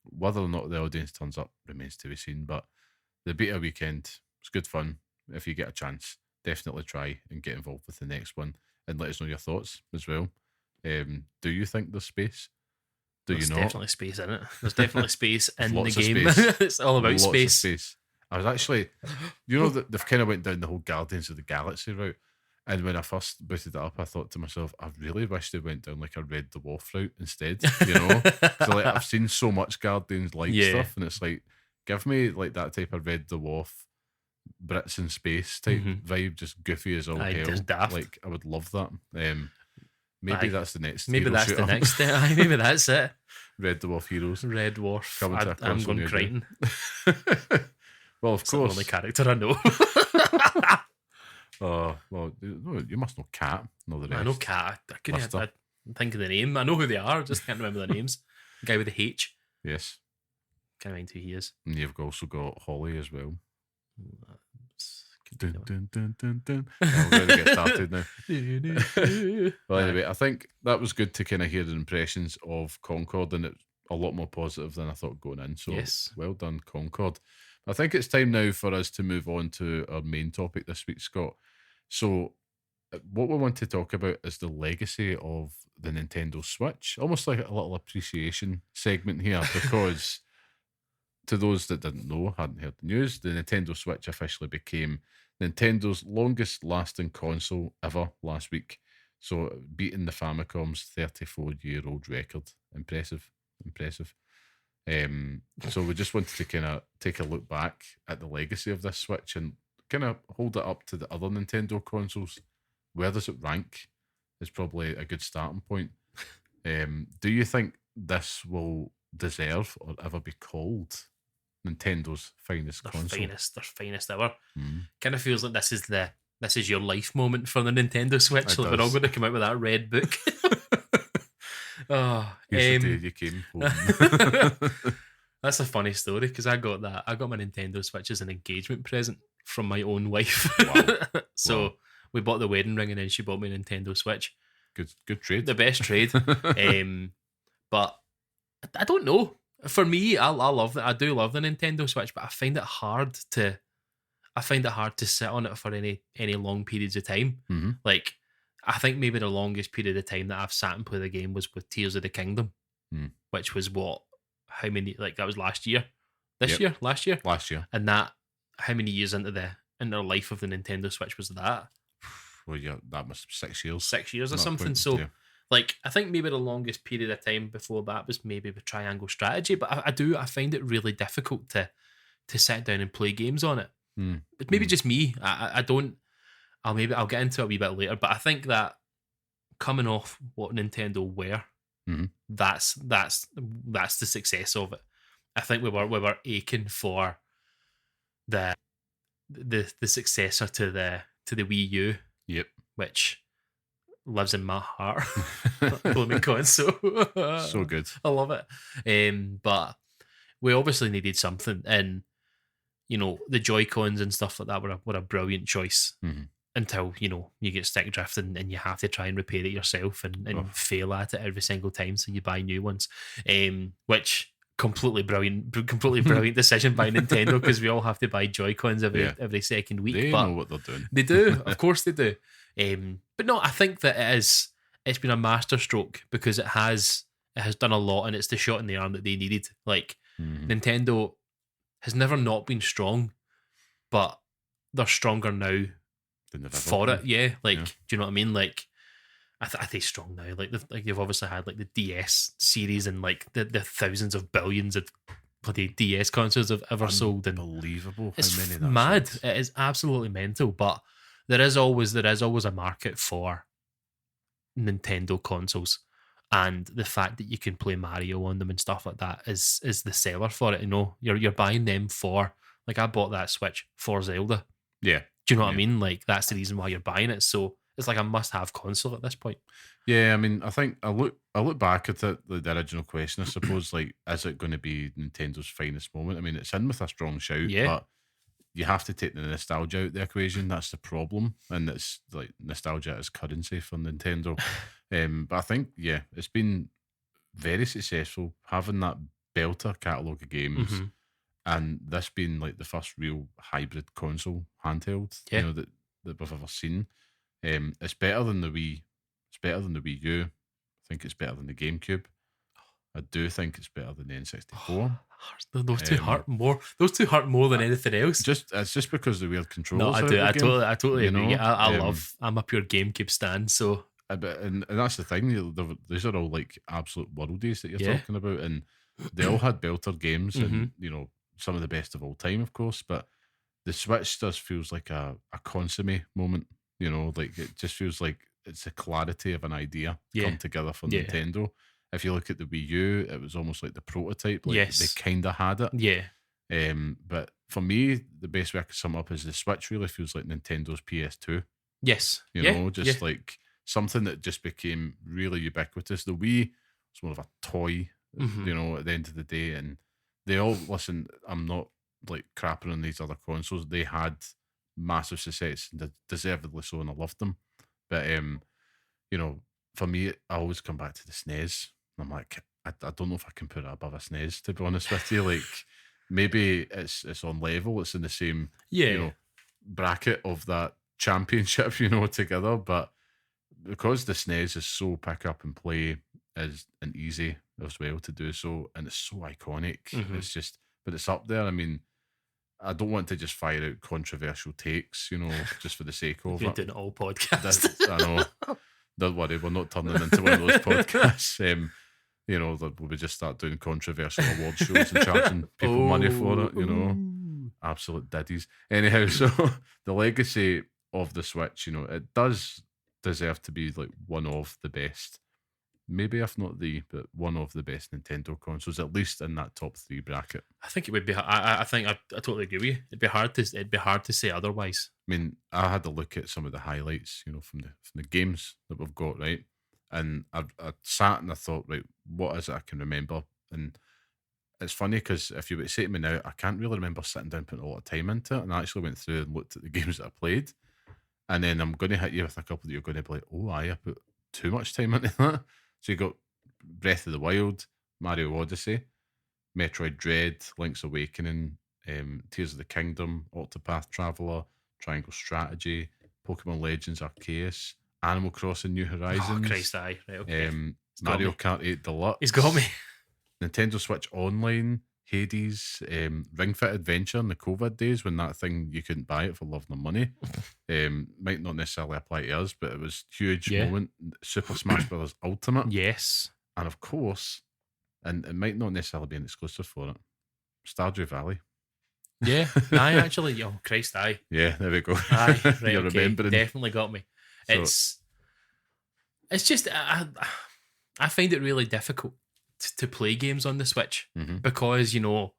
Whether or not the audience turns up remains to be seen, but the beta weekend was good fun. If you get a chance, definitely try and get involved with the next one and let us know your thoughts as well. Do you think there's space? There's you not? Definitely space in it. There's definitely space in the game. It's all about lots space. Of space. I was actually, that they've kind of went down the whole Guardians of the Galaxy route. And when I first booted it up, I thought to myself, I really wish they went down like a Red Dwarf route instead, So like I've seen so much Guardians stuff, and it's like, give me like that type of Red Dwarf, Brits in space type vibe, just goofy as all hell. Daft. Like I would love that. Maybe that's the next. Maybe that's the next. Maybe that's it. Red Dwarf heroes. Red Dwarf. I'm going Crichton. Well, of course. The only character I know. Oh, well, you must know Cat. Know the rest. I know Cat. I couldn't think of the name. I know who they are, just can't remember the names. The guy with the H. Yes. Can't mind who he is. And you've also got Holly as well. Dun, dun, dun, dun, dun. We're going to get started now. Well, anyway, I think that was good to kind of hear the impressions of Concord, and it's a lot more positive than I thought going in. So well done, Concord. I think it's time now for us to move on to our main topic this week, Scott. So what we want to talk about is the legacy of the Nintendo Switch, almost like a little appreciation segment here, because to those that didn't know, hadn't heard the news, the Nintendo Switch officially became Nintendo's longest lasting console ever last week. So beating the Famicom's 34-year-old record. Impressive. So we just wanted to kind of take a look back at the legacy of this Switch and kind of hold it up to the other Nintendo consoles. Where does it rank? Is probably a good starting point. Do you think this will deserve or ever be called Nintendo's finest console? Their finest ever. Kind of feels like this is your life moment for the Nintendo Switch. Like we're all going to come out with that red book. Here's the day you came home. That's a funny story because I got my Nintendo Switch as an engagement present from my own wife. Wow. So we bought the wedding ring and then she bought me a Nintendo Switch. Good trade. The best trade. But I don't know. For me, I love that. I do love the Nintendo Switch, but I find it hard to sit on it for any long periods of time. Mm-hmm. Like, I think maybe the longest period of time that I've sat and played the game was with Tears of the Kingdom, which was how many? Like that was last year, last year, and that how many years into the life of the Nintendo Switch was that? Well, yeah, that must be 6 years. 6 years or something. So, like, I think maybe the longest period of time before that was maybe with Triangle Strategy, but I find it really difficult to to sit down and play games on it. It's Mm. maybe just me. I don't. I'll get into it a wee bit later, but I think that coming off what Nintendo were, that's the success of it. I think we were aching for the successor to the Wii U. Yep. Which lives in my heart. Blooming console. So good. I love it. But we obviously needed something, and the Joy-Cons and stuff like that were a brilliant choice. Until you get stick drifting and you have to try and repair it yourself and fail at it every single time, so you buy new ones. Which completely brilliant decision by Nintendo, because we all have to buy Joy-Cons every second week. They know what they're doing. They do, of course they do. But no, I think that it's been a masterstroke, because it has done a lot, and it's the shot in the arm that they needed. Like, Nintendo has never not been strong, but they're stronger now for it. Yeah, like, do you know what I mean? Like, I think strong now. Like you've obviously had like the DS series and like the thousands of billions of bloody DS consoles have ever sold. And unbelievable it's how many mad. Sold. It is absolutely mental. But there is always a market for Nintendo consoles, and the fact that you can play Mario on them and stuff like that is the seller for it. You're buying them for, like, I bought that Switch for Zelda. Yeah. Do you know what I mean? Like, that's the reason why you're buying it. So it's like a must-have console at this point. Yeah, I mean, I think I look back at it, the original question, I suppose, like, is it going to be Nintendo's finest moment? I mean, it's in with a strong shout, but you have to take the nostalgia out of the equation. That's the problem. And it's like nostalgia is currency for Nintendo. But I think, it's been very successful having that belter catalogue of games. And this being like the first real hybrid console handheld, that we've ever seen. It's better than the Wii. It's better than the Wii U. I think it's better than the GameCube. I do think it's better than the N64. Those two hurt more. Those two hurt more than anything else. It's just because the weird controls. No, I do. I totally agree. I love. I'm a pure GameCube stan. So, and that's the thing. These are all like absolute worldies that you're talking about, and they all had belter games, and some of the best of all time, of course. But the Switch just feels like a consummate moment. Like, it just feels like it's the clarity of an idea come together for Nintendo. If you look at the Wii U, it was almost like the prototype. Like, they kind of had it. Yeah. But for me, the best way I could sum up is the Switch really feels like Nintendo's PS2. Yes. Like something that just became really ubiquitous. The Wii was more of a toy, at the end of the day. And they all, listen, I'm not like crapping on these other consoles. They had massive success, and deservedly so, and I loved them. But, for me, I always come back to the SNES. I'm like, I don't know if I can put it above a SNES, to be honest with you. Like, maybe it's on level, it's in the same bracket of that championship, together. But because the SNES is so pick up and play and easy as well to do so, and it's so iconic, it's just, but it's up there. I mean, I don't want to just fire out controversial takes, just for the sake of You're it. doing all podcasts. I know. Don't worry, we're not turning into one of those podcasts. We just start doing controversial award shows and charging people money for it, Absolute diddies. Anyhow, so the legacy of the Switch, it does deserve to be like one of the best, maybe if not but one of the best Nintendo consoles, at least in that top 3 bracket. I think it would be. I think I totally agree with you. It'd be hard to say otherwise. I mean, I had a look at some of the highlights, from the games that we've got, right? And I sat and I thought, right, what is it I can remember? And it's funny because if you were to say to me now, I can't really remember sitting down putting a lot of time into it. And I actually went through and looked at the games that I played. And then I'm going to hit you with a couple that you're going to be like, oh, I put too much time into that. So you got Breath of the Wild, Mario Odyssey, Metroid Dread, Link's Awakening, Tears of the Kingdom, Octopath Traveler, Triangle Strategy, Pokemon Legends Arceus, Animal Crossing New Horizons. Oh, Christ, aye. Right, okay. Mario Kart 8 Deluxe. He's got me. Nintendo Switch Online, Hades, Ring Fit Adventure in the COVID days when that thing, you couldn't buy it for love nor money. Might not necessarily apply to us, but it was a huge moment. Super Smash Bros. Ultimate. Yes. And of course, and it might not necessarily be an exclusive for it, Stardew Valley. Yeah, aye, actually. Oh, Christ, aye. Yeah, there we go. Aye, right, You're okay. remembering. Definitely got me. So, It's just, I find it really difficult to play games on the Switch because, you know,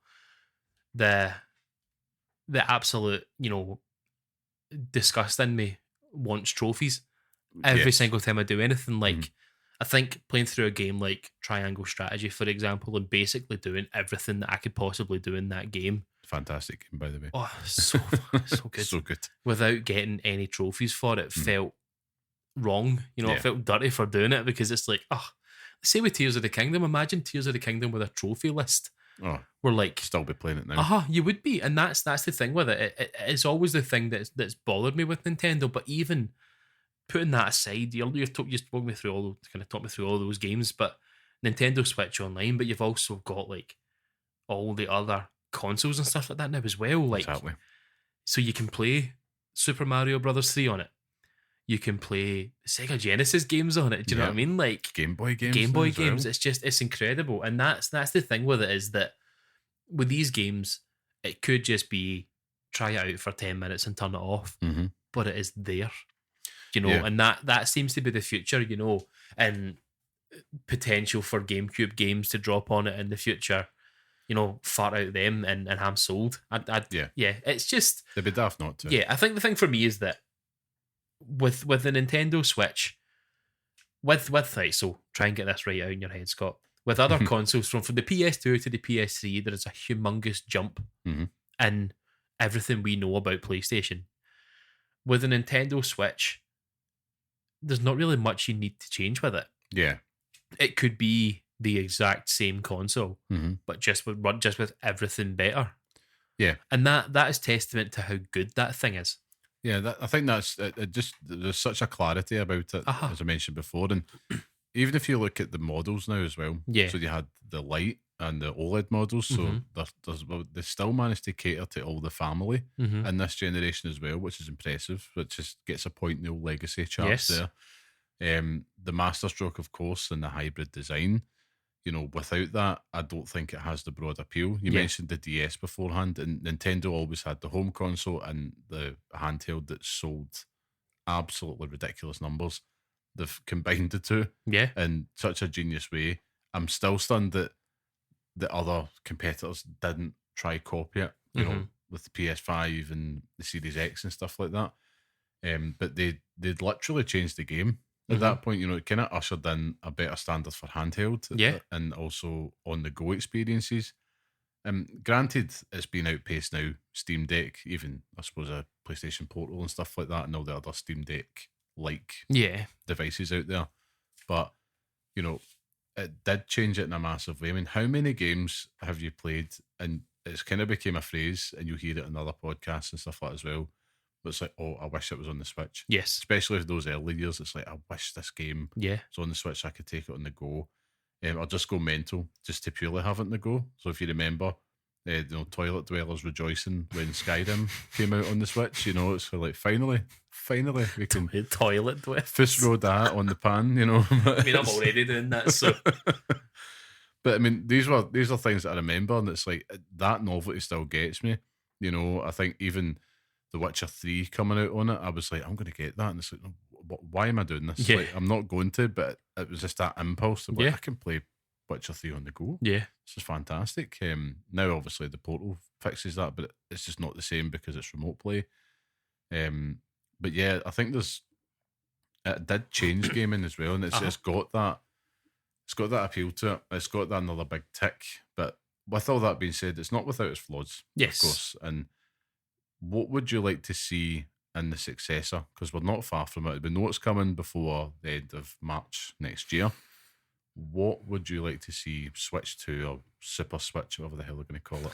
the absolute, you know, disgust in me wants trophies every single time I do anything. Like, I think playing through a game like Triangle Strategy, for example, and basically doing everything that I could possibly do in that game. Fantastic game, by the way. Oh, so good. So good. Without getting any trophies for it, felt wrong. You know, it felt dirty for doing it because it's like, say with Tears of the Kingdom, imagine Tears of the Kingdom with a trophy list. Oh, we're like, still be playing it now. You would be, and that's the thing with it. It's always the thing that's bothered me with Nintendo. But even putting that aside, you talked me through all those games, but Nintendo Switch Online. But you've also got like all the other consoles and stuff like that now as well. Like, exactly. So you can play Super Mario Brothers 3 on it. You can play Sega Genesis games on it. Do you know what I mean? Like Game Boy games. Well. It's incredible. And that's the thing with it, is that with these games, it could just be try it out for 10 minutes and turn it off. But it is there. You know, and that seems to be the future, you know, and potential for GameCube games to drop on it in the future. You know, fart out them and I'm sold. It's just they'd be daft not to. Yeah, I think the thing for me is that with the Nintendo Switch, with right, so try and get this right out in your head, Scott. With other consoles, from the PS2 to the PS3, there is a humongous jump in everything we know about PlayStation. With the Nintendo Switch, there's not really much you need to change with it. Yeah, it could be the exact same console, but just with everything better. Yeah, and that is testament to how good that thing is. Yeah, I think that's it. Just there's such a clarity about it, as I mentioned before, and even if you look at the models now as well. Yeah. So you had the light and the OLED models, so they still managed to cater to all the family in this generation as well, which is impressive. Which just gets a point in the old legacy charts there. The masterstroke, of course, and the hybrid design. You know, without that, I don't think it has the broad appeal. You mentioned the DS beforehand, and Nintendo always had the home console and the handheld that sold absolutely ridiculous numbers. They've combined the two in such a genius way. I'm still stunned that the other competitors didn't try copy it, you know, with the PS5 and the Series X and stuff like that. But they'd literally changed the game. At that point, you know, it kind of ushered in a better standard for handheld and also on-the-go experiences. Granted, it's been outpaced now, Steam Deck, even, I suppose, a PlayStation Portal and stuff like that, and all the other Steam Deck-like devices out there. But, you know, it did change it in a massive way. I mean, how many games have you played? And it's kind of became a phrase, and you hear it in other podcasts and stuff like that as well. But it's like, oh, I wish it was on the Switch. Yes. Especially those early years. It's like, I wish this game was on the Switch so I could take it on the go. I'll just go mental just to purely have it on the go. So if you remember, you know, Toilet Dwellers rejoicing when Skyrim came out on the Switch, you know, it's like, finally, we can Toilet Dwellers. fist roll that on the pan, you know. I mean, I'm already doing that, so. But I mean, these are things that I remember, and it's like, that novelty still gets me. You know, I think even The Witcher 3 coming out on it, I was like, I'm going to get that. And it's like, why am I doing this? Like, I'm not going to, but it was just that impulse of like, I can play Witcher 3 on the go. Yeah. This is fantastic. Now, obviously, the Portal fixes that, but it's just not the same because it's remote play. But yeah, I think it did change gaming as well, and it's got that appeal to it. It's got that another big tick. But with all that being said, it's not without its flaws. Yes. Of course. And what would you like to see in the successor? Because we're not far from it. We know it's coming before the end of March next year. What would you like to see Switch 2 or Super Switch, whatever the hell they're going to call it?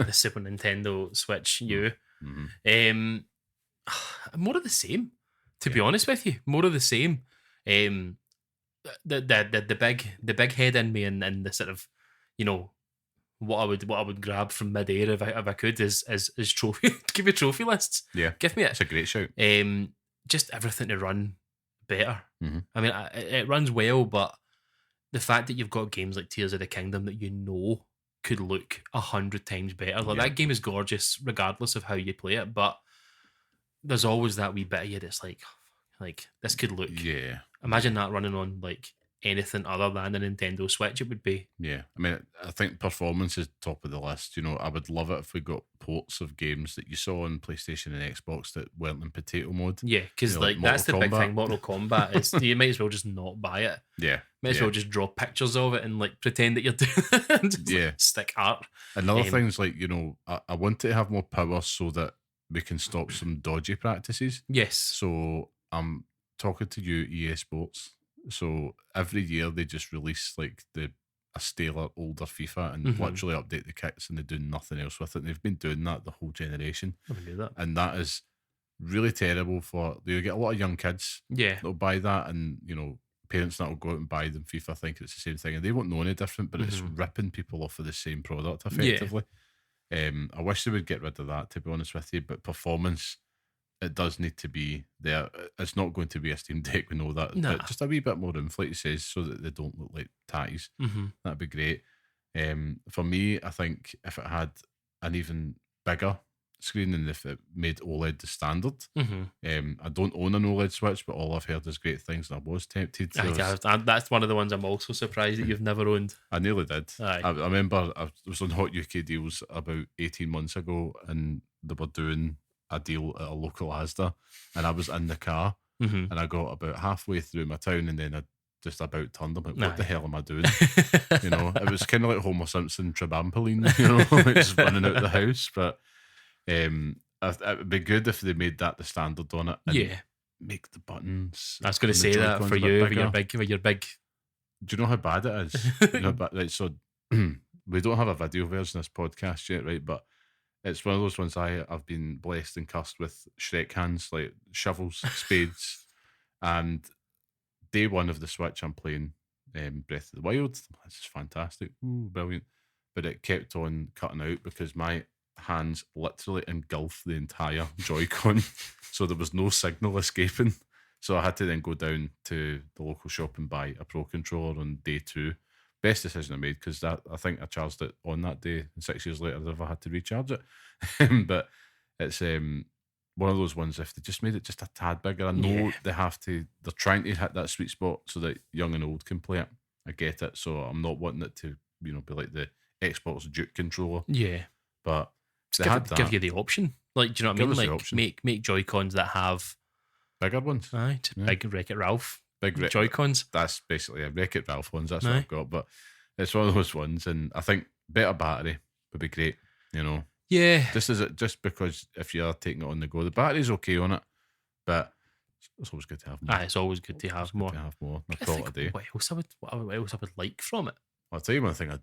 The Super Nintendo Switch U. More of the same, to be honest with you. More of the same. The big head in me and the sort of, you know, what I would grab from mid-air if I could is trophy. Give me trophy lists. Yeah, give me it. It's a great shout. Just everything to run better. I mean, it runs well, but the fact that you've got games like Tears of the Kingdom that you know could look 100 times better. Like that game is gorgeous, regardless of how you play it. But there's always that wee bit of you that's like this could look. Yeah. Imagine that running on like anything other than a Nintendo Switch. It would be. Yeah, I mean, I think performance is top of the list. You know, I would love it if we got ports of games that you saw on PlayStation and Xbox that weren't in potato mode. Yeah, because You know, like that's the Mortal big Kombat. thing. Mortal Kombat is you might as well just not buy it. Yeah, Might as well just draw pictures of it and like pretend that you're doing it and just like, stick art. Another thing's like, you know, I want it to have more power so that we can stop some dodgy practices. Yes. So I'm talking to you, EA Sports. So every year they just release like a staler, older FIFA and literally update the kits, and they do nothing else with it. And they've been doing that the whole generation. I would do that. And that is really terrible for you get a lot of young kids that'll buy that, and you know, parents that will go out and buy them FIFA thinking it's the same thing, and they won't know any different, but it's ripping people off of the same product effectively. I wish they would get rid of that, to be honest with you, but performance, it does need to be there. It's not going to be a Steam Deck, we know that, but just a wee bit more oomph, like you says, so that they don't look like tatties. That'd be great. For me, I think if it had an even bigger screen and if it made OLED the standard. I don't own an OLED Switch, but all I've heard is great things, and I was tempted. That's one of the ones I'm also surprised that you've never owned. I nearly did. Aye. I remember I was on Hot UK Deals about 18 months ago, and they were doing a deal at a local Asda, and I was in the car, and I got about halfway through my town, and then I just about turned. I'm like, what the hell am I doing? You know, it was kind of like Homer Simpson trampoline, you know, like just running out the house. But it would be good if they made that the standard on it. And make the buttons. I was going to say that for you, with your big. Do you know how bad it is? You know, right, so we don't have a video version of this podcast yet, right? But it's one of those ones I've been blessed and cursed with Shrek hands, like shovels, spades, and day one of the Switch, I'm playing Breath of the Wild. This is fantastic. Ooh, brilliant. But it kept on cutting out because my hands literally engulfed the entire Joy-Con. So there was no signal escaping. So I had to then go down to the local shop and buy a Pro Controller on day 2. Best decision I made, because I think I charged it on that day, and 6 years later I've never had to recharge it. But it's one of those ones, if they just made it just a tad bigger, I know they're trying to hit that sweet spot so that young and old can play it. I get it. So I'm not wanting it to, you know, be like the Xbox Duke controller. Yeah. But give you the option. Like, do you know what I mean? Like make Joy-Cons that have bigger ones. Aye, big Wreck-It Ralph. Big Joy-Cons. That's basically a Wreck-It Ralph ones. That's what I've got. But it's one of those ones, and I think better battery would be great, you know. Yeah. Just because if you're taking it on the go, the battery's okay on it, but it's always good to have more. It's always good to have more. I call it a day. What else I would like from it? I'll tell you one thing I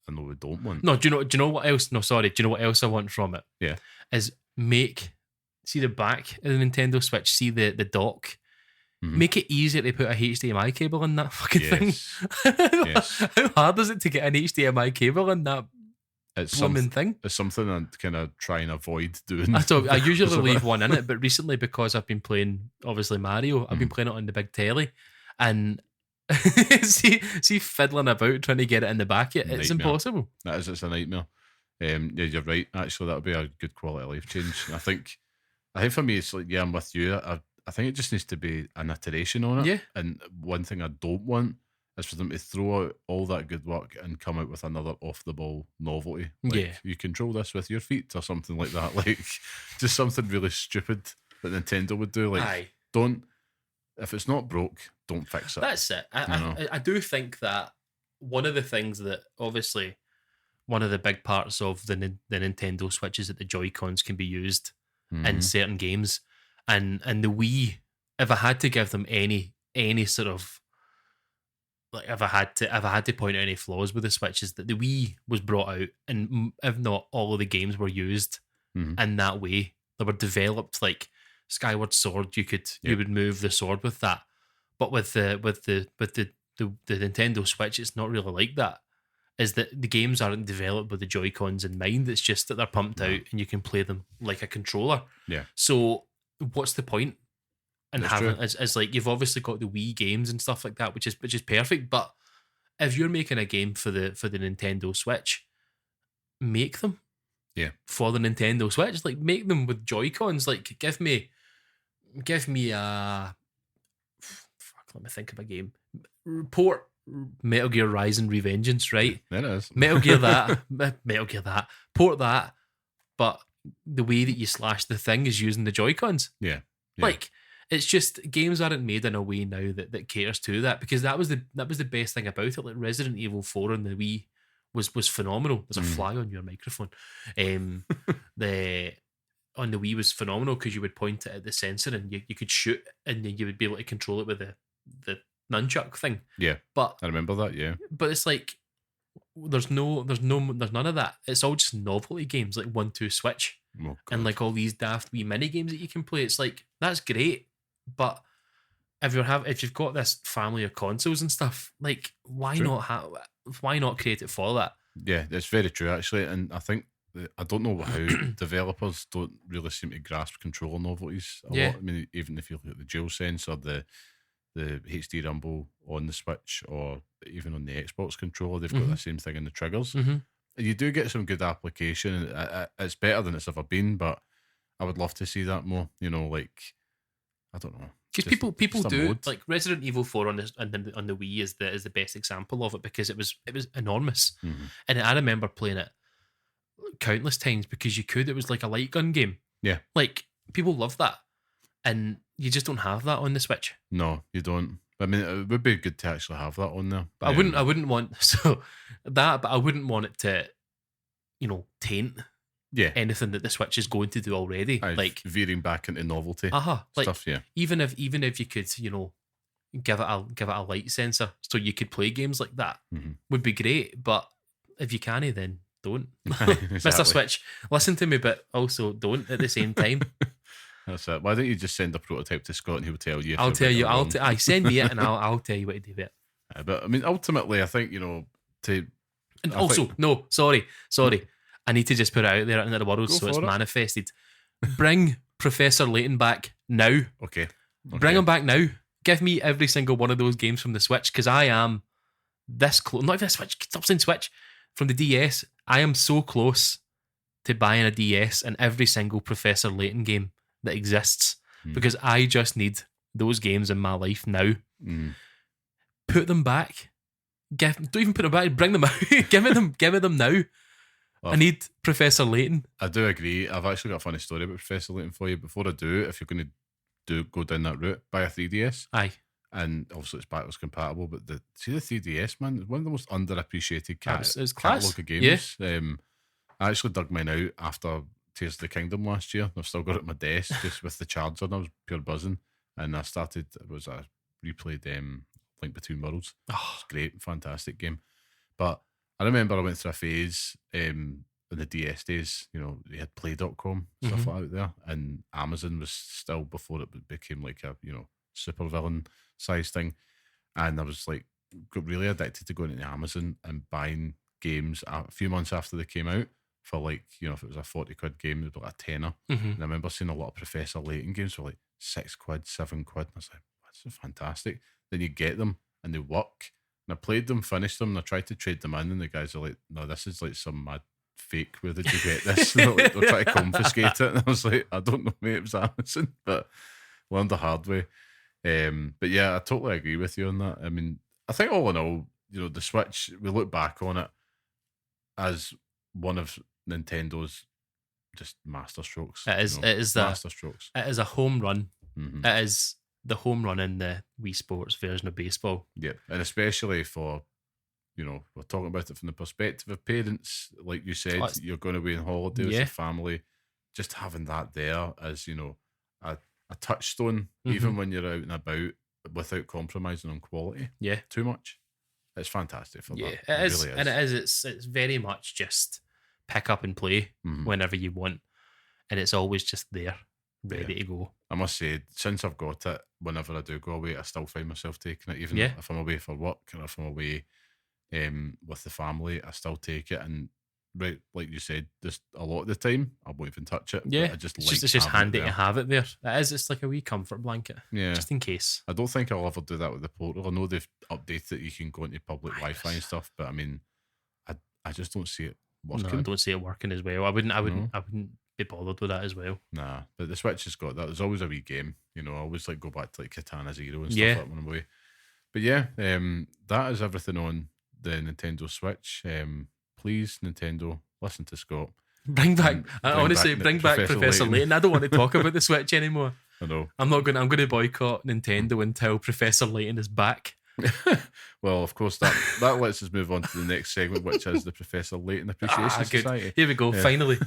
know we don't want. No, do you know what else? No, sorry. Do you know what else I want from it? Yeah. Is see the back of the Nintendo Switch, see the dock. Make it easier to put a HDMI cable in that fucking thing. Yes. How hard is it to get an HDMI cable in that blooming thing? It's something I kind of try and avoid doing. I usually leave one in it, but recently, because I've been playing, obviously, Mario, I've been playing it on the big telly, and see fiddling about trying to get it in the back, it's impossible. It's a nightmare. Yeah, you're right. Actually, that would be a good quality of life change. I think for me, it's like, I'm with you. I think it just needs to be an iteration on it. Yeah. And one thing I don't want is for them to throw out all that good work and come out with another off-the-ball novelty. Like, you control this with your feet or something like that. Like, just something really stupid that Nintendo would do. Like, if it's not broke, don't fix it. That's it. I do think that one of the things that, obviously, one of the big parts of the Nintendo Switch is that the Joy-Cons can be used in certain games. And the Wii, if I had to give them any sort of, like, if I had to point out any flaws with the Switch, is that the Wii was brought out, and if not all of the games were used in that way. They were developed like Skyward Sword. You would move the sword with that, but with the Nintendo Switch, it's not really like that. Is that the games aren't developed with the Joy-Cons in mind? It's just that they're pumped out and you can play them like a controller. Yeah. So what's the point in having? It's like, you've obviously got the Wii games and stuff like that, which is perfect. But if you're making a game for the Nintendo Switch, make them. Yeah. For the Nintendo Switch, like make them with Joy-Cons. Like give me a let me think of a game. Port Metal Gear Rising Revengeance, right? There it is. Metal Gear that. Port that, but the way that you slash the thing is using the Joy-Cons. Yeah. Like it's just games aren't made in a way now that caters to that, because that was the best thing about it. Like Resident Evil 4 on the Wii was phenomenal. There's a fly on your microphone. The on the Wii was phenomenal because you would point it at the sensor and you could shoot, and then you would be able to control it with the nunchuck thing. Yeah, but I remember that. Yeah, but it's like there's none of that. It's all just novelty games like 1-2 Switch, and like all these daft wee mini games that you can play. It's like that's great, but if you've got this family of consoles and stuff, like why not create it for that? Yeah, that's very true actually, and I think I don't know how developers don't really seem to grasp controller novelties a lot. I mean, even if you look at the DualSense or the HD Rumble on the Switch, or even on the Xbox controller, they've got the same thing in the triggers. You do get some good application. It's better than it's ever been, but I would love to see that more. You know, like I don't know, because people do mode. Like Resident Evil 4 on the Wii is the best example of it, because it was enormous, and I remember playing it countless times because you could. It was like a light gun game. Yeah, like people love that, and you just don't have that on the Switch. No, you don't. I mean, it would be good to actually have that on there. But I wouldn't want but I wouldn't want it to, taint anything that the Switch is going to do already. Like veering back into novelty stuff. Yeah, even if you could, give it a light sensor so you could play games like that, would be great. But if you can't, then don't. Exactly. Mr. Switch, listen to me, but also don't at the same time. That's it. Why don't you just send a prototype to Scott and he'll tell you? I'll tell you. Send me it and I'll tell you what to do with it. But I mean, ultimately, I think sorry. I need to just put it out there into the world so it's manifested. Bring Professor Layton back now. Okay. Bring him back now. Give me every single one of those games from the Switch, because I am this close. Not even the Switch. Stop saying Switch. From the DS, I am so close to buying a DS and every single Professor Layton game that exists, because I just need those games in my life now. Put them back. Don't even put them back. Bring them out. give it them now. Well, I need Professor Layton. I do agree. I've actually got a funny story about Professor Layton for you. Before I do, if you're going to go down that route, buy a 3DS. Aye. And obviously it's backwards compatible, but the 3DS, man, is one of the most underappreciated catalogue of games. Yeah. I actually dug mine out after Tears of the Kingdom last year. I've still got it at my desk just with the charger, and I was pure buzzing. And I replayed Link Between Worlds. Oh. It's great, fantastic game. But I remember I went through a phase in the DS days, they had play.com stuff out there, and Amazon was still before it became like a, super villain size thing. And I was like, got really addicted to going into Amazon and buying games a few months after they came out for like, if it was a 40 quid game, it was like a tenner. And I remember seeing a lot of Professor Layton games for like 6 quid, 7 quid. And I was like, this is fantastic. Then you get them and they work. And I played them, finished them, and I tried to trade them in, and the guys are like, no, this is like some mad fake. Where did you get this? They'll try to confiscate it. And I was like, I don't know, mate, it was Amazon. But learned the hard way. But yeah, I totally agree with you on that. I mean, I think all in all, the Switch, we look back on it as one of Nintendo's just masterstrokes. It is masterstrokes. It is a home run. It is the home run in the Wii Sports version of baseball. Yeah, and especially for, we're talking about it from the perspective of parents, like you said, you're going away on holiday with a family, just having that there as, a touchstone, even when you're out and about, without compromising on quality too much. It's fantastic for that. It is. Really is. And it is. It's very much just pick up and play whenever you want, and it's always just there, ready to go. I must say, since I've got it, whenever I do go away, I still find myself taking it, even if I'm away for work or if I'm away with the family, I still take it. And right, like you said, just a lot of the time I won't even touch it. Yeah, it's just handy to have it there. It is. It's like a wee comfort blanket. Yeah, just in case. I don't think I'll ever do that with the Portal. I know they've updated it. You can go into public Wi-Fi and stuff, but I mean, I just don't see it working. No, I don't see it working as well. I wouldn't be bothered with that as well. Nah, but the Switch has got that. There's always a wee game, I always like go back to like Katana Zero and stuff like that when I'm away. But yeah, that is everything on the Nintendo Switch. Please, Nintendo, listen to Scott. Bring back Professor Layton. I don't want to talk about the Switch anymore. I know. I'm going to boycott Nintendo until Professor Layton is back. Well, of course, that lets us move on to the next segment, which is the Professor Layton Appreciation Society. Here we go, finally.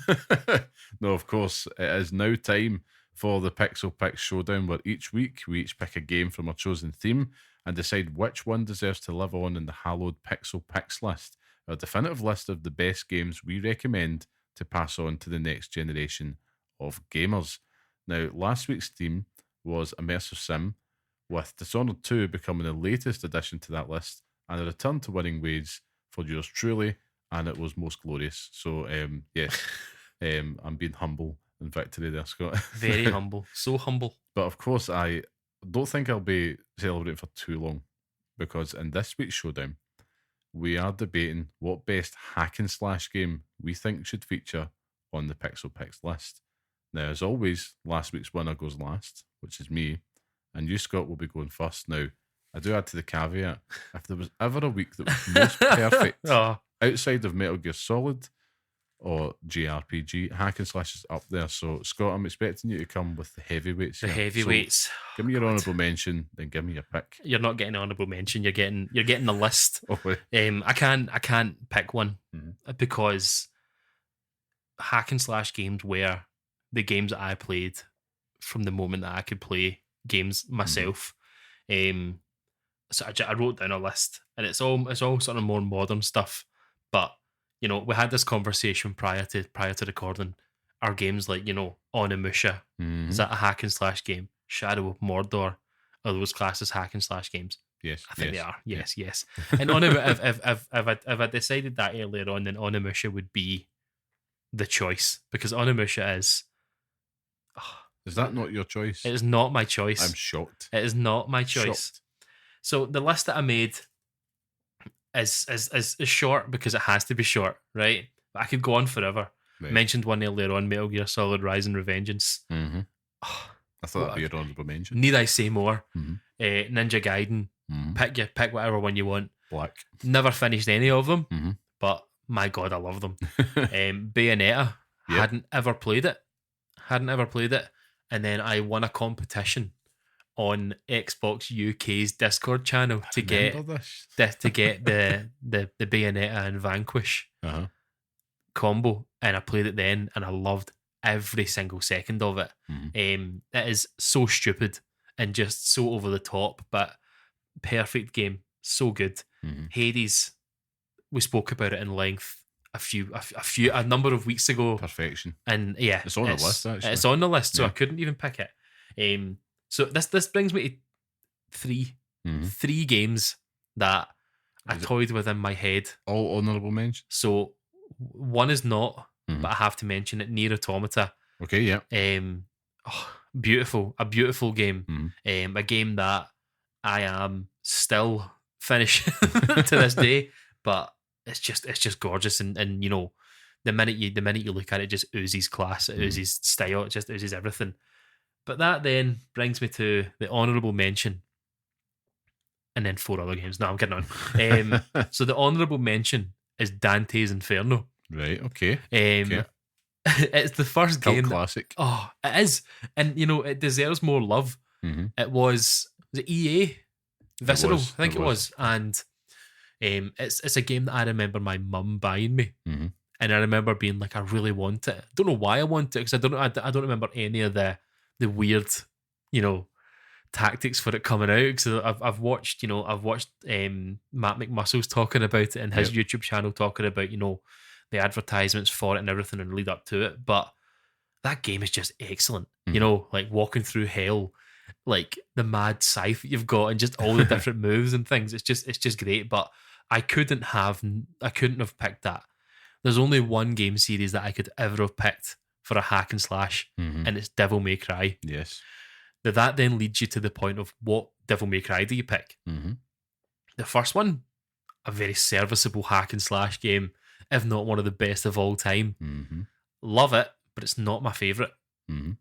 No, of course, it is now time for the Pixel Picks Showdown, where each week we each pick a game from our chosen theme and decide which one deserves to live on in the hallowed Pixel Picks list, a definitive list of the best games we recommend to pass on to the next generation of gamers. Now, last week's theme was Immersive Sim, with Dishonored 2 becoming the latest addition to that list, and a return to winning ways for yours truly, and it was most glorious. So, yes, I'm being humble in victory there, Scott. Very humble. So humble. But of course, I don't think I'll be celebrating for too long, because in this week's showdown, we are debating what best hack and slash game we think should feature on the Pixel Picks list. Now, as always, last week's winner goes last, which is me, and you, Scott, will be going first. Now, I do add to the caveat, if there was ever a week that was most perfect outside of Metal Gear Solid or JRPG, hack and slash is up there. So, Scott, I'm expecting you to come with the heavyweights. The heavyweights. So, give me your honourable mention, then give me your pick. You're not getting honourable mention. You're getting the list. Oh, wait. I can't pick one because hack and slash games were the games that I played from the moment that I could play games myself. So I wrote down a list, and it's all sort of more modern stuff. But we had this conversation prior to recording. Our games like Onimusha, is that a hack and slash game? Shadow of Mordor, are those classed as hack and slash games? Yes, I think they are. Yes. And if I decided that earlier on, then Onimusha would be the choice, because Onimusha is. Is that not your choice? It is not my choice. I'm shocked. It is not my choice. Shocked. So the list that I made is short because it has to be short, right? But I could go on forever. Right. Mentioned one earlier on, Metal Gear Solid Rise and Revengeance. Mm-hmm. I thought that'd be your honourable mention. Need I say more? Ninja Gaiden. Pick whatever one you want. Black. Never finished any of them, but my God, I love them. Bayonetta. Yep. Hadn't ever played it. And then I won a competition on Xbox UK's Discord channel to get the Bayonetta and Vanquish combo, and I played it then, and I loved every single second of it. It is so stupid and just so over the top, but perfect game, so good. Hades, we spoke about it in length a number of weeks ago. Perfection. And yeah, it's on the list, actually. It's on the list, so I couldn't even pick it. So this brings me to three games that I toyed with in my head. All honourable mention. So one is not, but I have to mention it. Nier Automata. Okay, yeah. A beautiful game. A game that I am still finishing to this day, but it's just gorgeous, and the minute you look at it, it just oozes class, it oozes style, it just oozes everything. But that then brings me to the honourable mention, and then 4 other games. No, I'm getting on. So the honourable mention is Dante's Inferno. Right. Okay. It's the first game. Classic. It is, and it deserves more love. It was the EA Visceral, I think it was, and it's a game that I remember my mum buying me, and I remember being like, I really want it. I don't know why I want it, because I don't remember any of the weird, tactics for it coming out. Because I've watched Matt McMuscles talking about it in his YouTube channel, talking about the advertisements for it and everything and lead up to it. But that game is just excellent. Like walking through hell, like the mad scythe that you've got, and just all the different moves and things. It's just great. But I couldn't have picked that. There's only one game series that I could ever have picked for a hack and slash, and it's Devil May Cry. Yes. That then leads you to the point of, what Devil May Cry do you pick? The first one, a very serviceable hack and slash game. if not one of the best of all time. Mm-hmm. Love it, but it's not my favourite. Mm-hmm.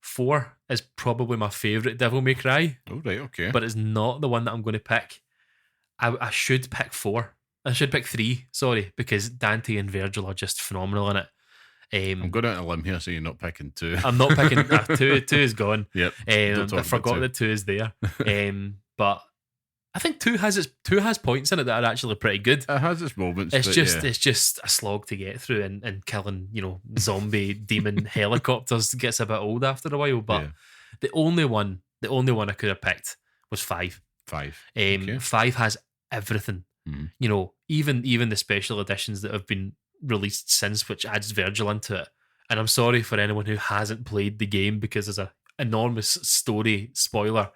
4 is probably my favourite Devil May Cry. Oh, right, okay. But it's not the one that I'm going to pick. I should pick 4. I should pick 3, sorry, because Dante and Virgil are just phenomenal in it. I'm going out on a limb here, so you're not picking 2. I'm not picking 2. 2 is gone. Yep. I forgot that 2 is there. But I think 2 has points in it that are actually pretty good. It has its moments. It's just a slog to get through, and killing, zombie demon helicopters gets a bit old after a while. But the only one I could have picked was 5. 5. Okay. 5 has everything. Mm-hmm. Even the special editions that have been released since, which adds Virgil into it. And I'm sorry for anyone who hasn't played the game, because there's an enormous story spoiler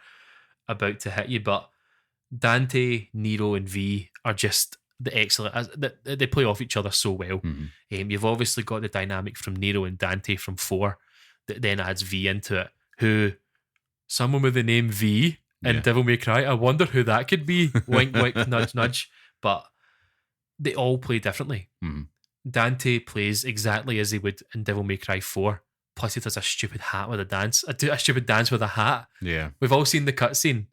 about to hit you, but Dante, Nero, and V are just the excellent. They play off each other so well. Mm-hmm. You've obviously got the dynamic from Nero and Dante from 4 that then adds V into it, who someone with the name V in Devil May Cry, I wonder who that could be. Wink, wink, nudge, nudge. But they all play differently. Mm-hmm. Dante plays exactly as he would in Devil May Cry 4. Plus, he does a stupid hat with a dance. A stupid dance with a hat. Yeah. We've all seen the cutscene.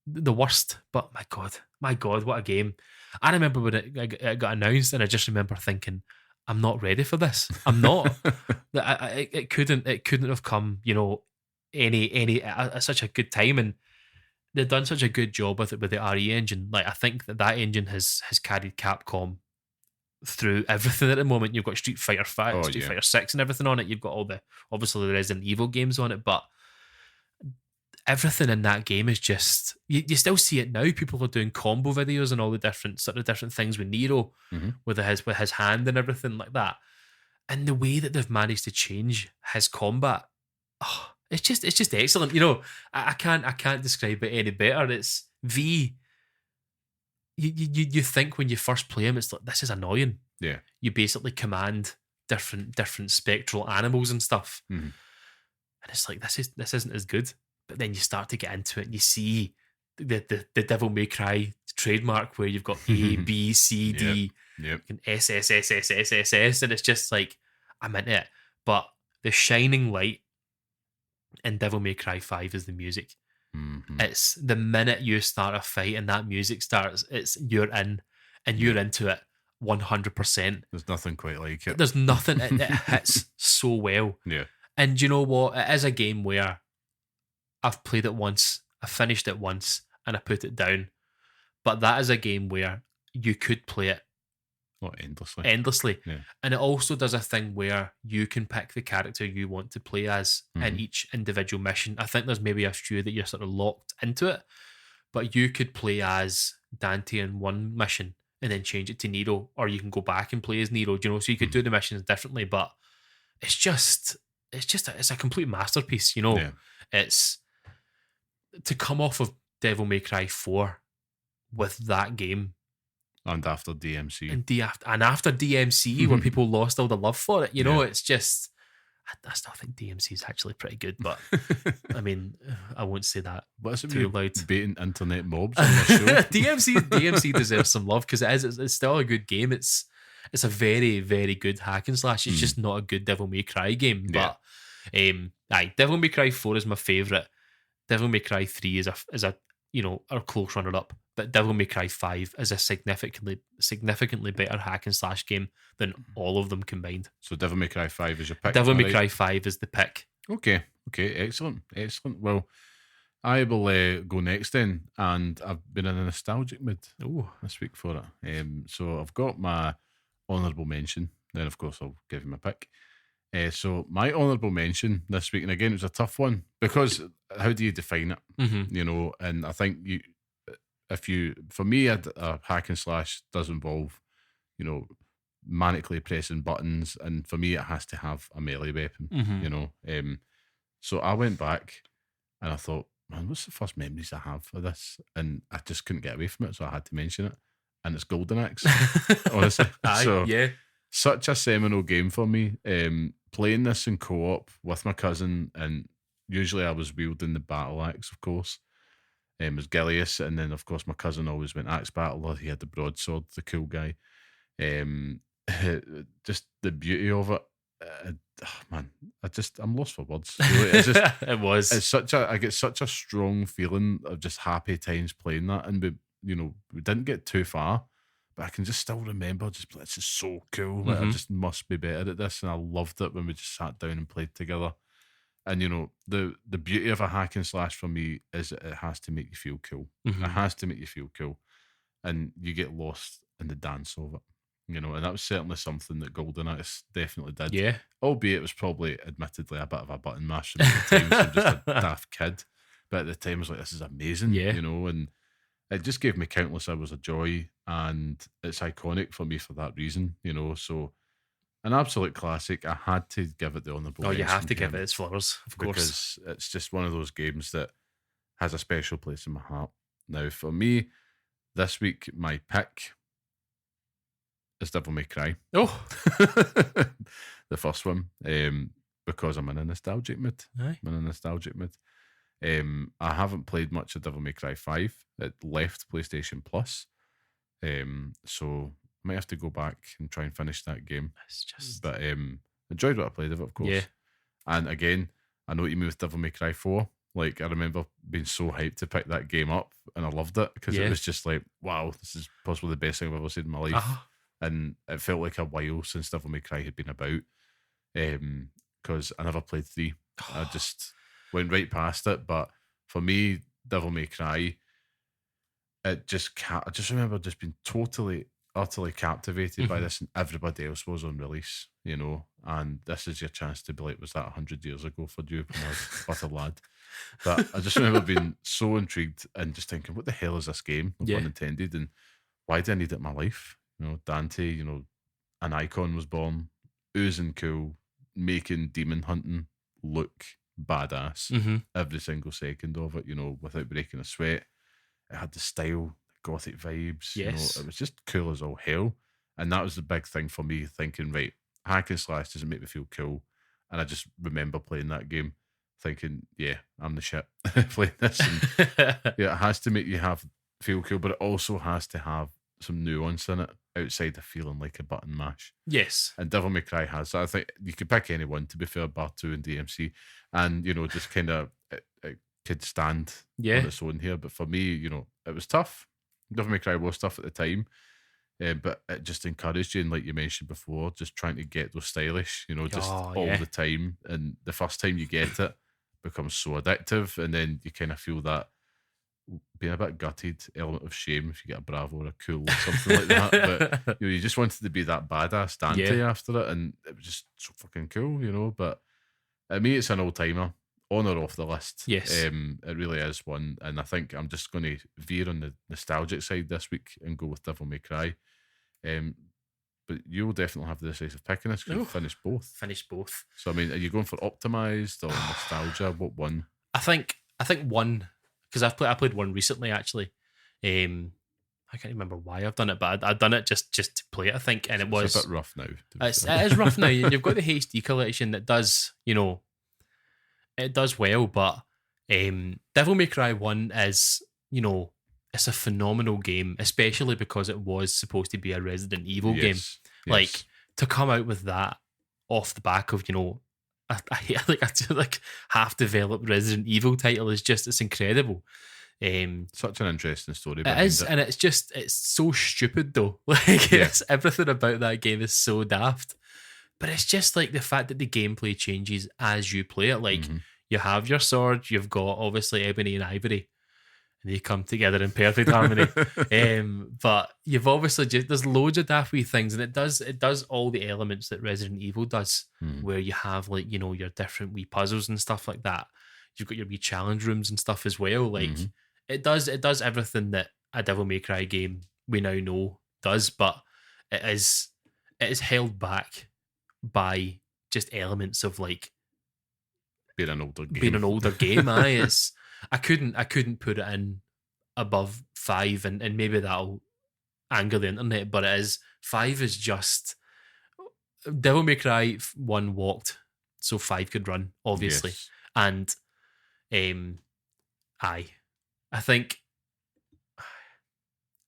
The worst. But my God, what a game. I remember when it got announced, and I just remember thinking, I'm not ready for this. I'm not. It couldn't have come, any at such a good time. And they've done such a good job with it with the RE engine. Like, I think that engine has carried Capcom through everything at the moment. You've got Street Fighter 5, Street Fighter 6 and everything on it. You've got all obviously the Resident Evil games on it, but everything in that game is just, you still see it now. People are doing combo videos and all the different things with Nero, with his hand and everything like that. And the way that they've managed to change his combat, it's just excellent. I can't describe it any better. It's V. You think when you first play him, it's like, this is annoying. Yeah. You basically command different spectral animals and stuff. Mm-hmm. And it's like, this isn't as good. But then you start to get into it and you see the Devil May Cry trademark, where you've got A, B, C, D, and S, S, S, S, S, S, S, and it's just like, I'm into it. But the shining light in Devil May Cry 5 is the music. Mm-hmm. It's the minute you start a fight and that music starts, you're in, and you're into it 100%. There's nothing quite like it. There's nothing. It hits so well. Yeah. And you know what? It is a game where I've played it once, I finished it once, and I put it down. But that is a game where you could play it endlessly. Yeah. And it also does a thing where you can pick the character you want to play as in each individual mission. I think there's maybe a few that you're sort of locked into it, but you could play as Dante in one mission and then change it to Nero, or you can go back and play as Nero, so you could do the missions differently. But it's a complete masterpiece. It's to come off of Devil May Cry 4 with that game. And after DMC. And after DMC, where people lost all the love for it, it's just, I still think DMC is actually pretty good, but I mean, I won't say that too loud. Baiting internet mobs on the show. DMC deserves some love, because it's still a good game. It's a very, very good hack and slash. It's just not a good Devil May Cry game. Yeah. But Devil May Cry 4 is my favourite. Devil May Cry 3 is a close runner up. But Devil May Cry 5 is a significantly better hack and slash game than all of them combined. So Devil May Cry 5 is your pick? Devil May Cry 5 is the pick. Okay, excellent. Well, I will go next then, and I've been in a nostalgic mood this week for it. So I've got my honourable mention, then of course I'll give you my pick. So my honourable mention this week, and again, it was a tough one, because how do you define it? Mm-hmm. And I think for me, a hack and slash does involve, manically pressing buttons, and for me, it has to have a melee weapon. Mm-hmm. So I went back and I thought, man, what's the first memories I have of this? And I just couldn't get away from it, so I had to mention it. And it's Golden Axe, honestly. Such a seminal game for me. Playing this in co-op with my cousin, and usually I was wielding the battle axe, of course. It was Gilius, and then of course my cousin always went axe battler. He had the broadsword, the cool guy. Just the beauty of it. Man, I'm lost for words. Really. It's just, I get such a strong feeling of just happy times playing that, and we didn't get too far, but I can just still remember just it's just so cool. Like, I just must be better at this, and I loved it when we just sat down and played together. And the beauty of a hack and slash for me is it has to make you feel cool. It has to make you feel cool, and you get lost in the dance of it. And that was certainly something that Golden Axe definitely did. Yeah. Albeit it was probably, admittedly, a bit of a button mash at the time, so I'm just a daft kid. But at the time, I was like, this is amazing, and it just gave me countless hours of joy, and it's iconic for me for that reason, so an absolute classic. I had to give it the honourable mention. You have to give it its flowers, of course. Because it's just one of those games that has a special place in my heart. Now, for me, this week, my pick is Devil May Cry. Oh. The first one, because I'm in a nostalgic mood. Aye. I'm in a nostalgic mood. I haven't played much of Devil May Cry 5. It left PlayStation Plus. So I might have to go back and try and finish that game. But enjoyed what I played of it, of course. Yeah. And again, I know what you mean with Devil May Cry 4. Like, I remember being so hyped to pick that game up, and I loved it because it was just like, wow, this is possibly the best thing I've ever seen in my life. And it felt like a while since Devil May Cry had been about, because I never played 3. I just went right past it. But for me, Devil May Cry, I just remember just being totally, utterly captivated by this, and everybody else was on release, and this is your chance to be like, was that 100 years ago for you when I was but a lad? But I just remember being so intrigued and just thinking, what the hell is this game? No pun intended, and why do I need it in my life? Dante, an icon was born, oozing cool, making demon hunting look badass every single second of it, without breaking a sweat. It had the style, gothic vibes. It was just cool as all hell. And that was the big thing for me, thinking, right, hack and slash doesn't make me feel cool. And I just remember playing that game thinking, yeah, I'm the shit playing this. And it has to make you feel cool, but it also has to have some nuance in it outside of feeling like a button mash. Yes. And Devil May Cry has. So I think you could pick any one, to be fair, bar 2 and DMC. And, just kind of, it could stand on its own here. But for me, it was tough. Devil May Cry was tough at the time. But it just encouraged you, and like you mentioned before, just trying to get those stylish, all the time. And the first time you get it becomes so addictive, and then you kind of feel that being a bit gutted element of shame if you get a Bravo or a Cool or something like that. But you just wanted to be that badass Dante after it, and it was just so fucking cool, But at me, it's an old timer. On or off the list. Yes. It really is one. And I think I'm just going to veer on the nostalgic side this week and go with Devil May Cry. But you'll definitely have the decisive pick in this because you've finished both. So, I mean, are you going for optimized or nostalgia? What one? I think one, because I played one recently, actually. I can't remember why I've done it, but I've done it just to play it, I think. And it's a bit rough now. It is rough now. And you've got the HD collection that does, it does well, but Devil May Cry 1 is, it's a phenomenal game, especially because it was supposed to be a Resident Evil game. Like, to come out with that off the back of, a half-developed Resident Evil title it's incredible. Such an interesting story. It is, and it's so stupid though. It's everything about that game is so daft. But it's just like the fact that the gameplay changes as you play it. Like, you have your sword, you've got obviously Ebony and Ivory, and they come together in perfect harmony. But you've obviously there's loads of daft wee things, and it does all the elements that Resident Evil does, where you have like, your different wee puzzles and stuff like that. You've got your wee challenge rooms and stuff as well. Like, it does everything that a Devil May Cry game we now know does, but it is held back by just elements of like being an older game. Aye, I couldn't put it in above 5, and maybe that'll anger the internet, but 5 is just Devil May Cry 1 walked so 5 could run, obviously. And I think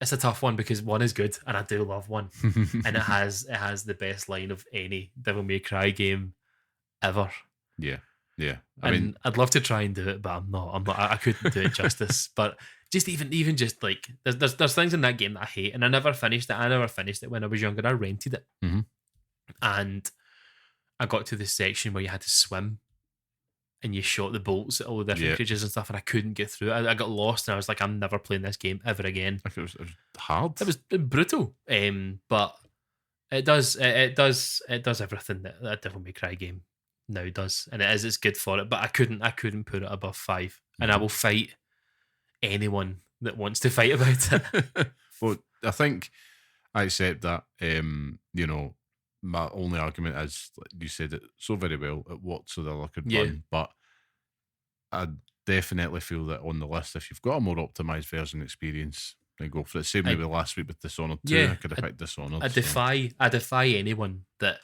It's a tough one because 1 is good, and I do love 1, and it has the best line of any Devil May Cry game ever. Yeah. I mean, I'd love to try and do it, but I'm not. I couldn't do it justice. But just even just like there's things in that game that I hate, and I never finished it. I never finished it when I was younger. I rented it, and I got to this section where you had to swim, and you shot the bolts at all the different creatures and stuff, and I couldn't get through it. I got lost, and I was like, I'm never playing this game ever again. Like it was hard. It was brutal, but it does everything that a Devil May Cry game now does, and it's good for it. But I couldn't put it above 5, and I will fight anyone that wants to fight about it. Well, I think I accept that. You know, my only argument is, like you said it so very well, at what so the other could run, but I definitely feel that on the list, if you've got a more optimized version experience, then go for it. Same maybe last week with Dishonored 2, I could have picked Dishonored. I defy anyone that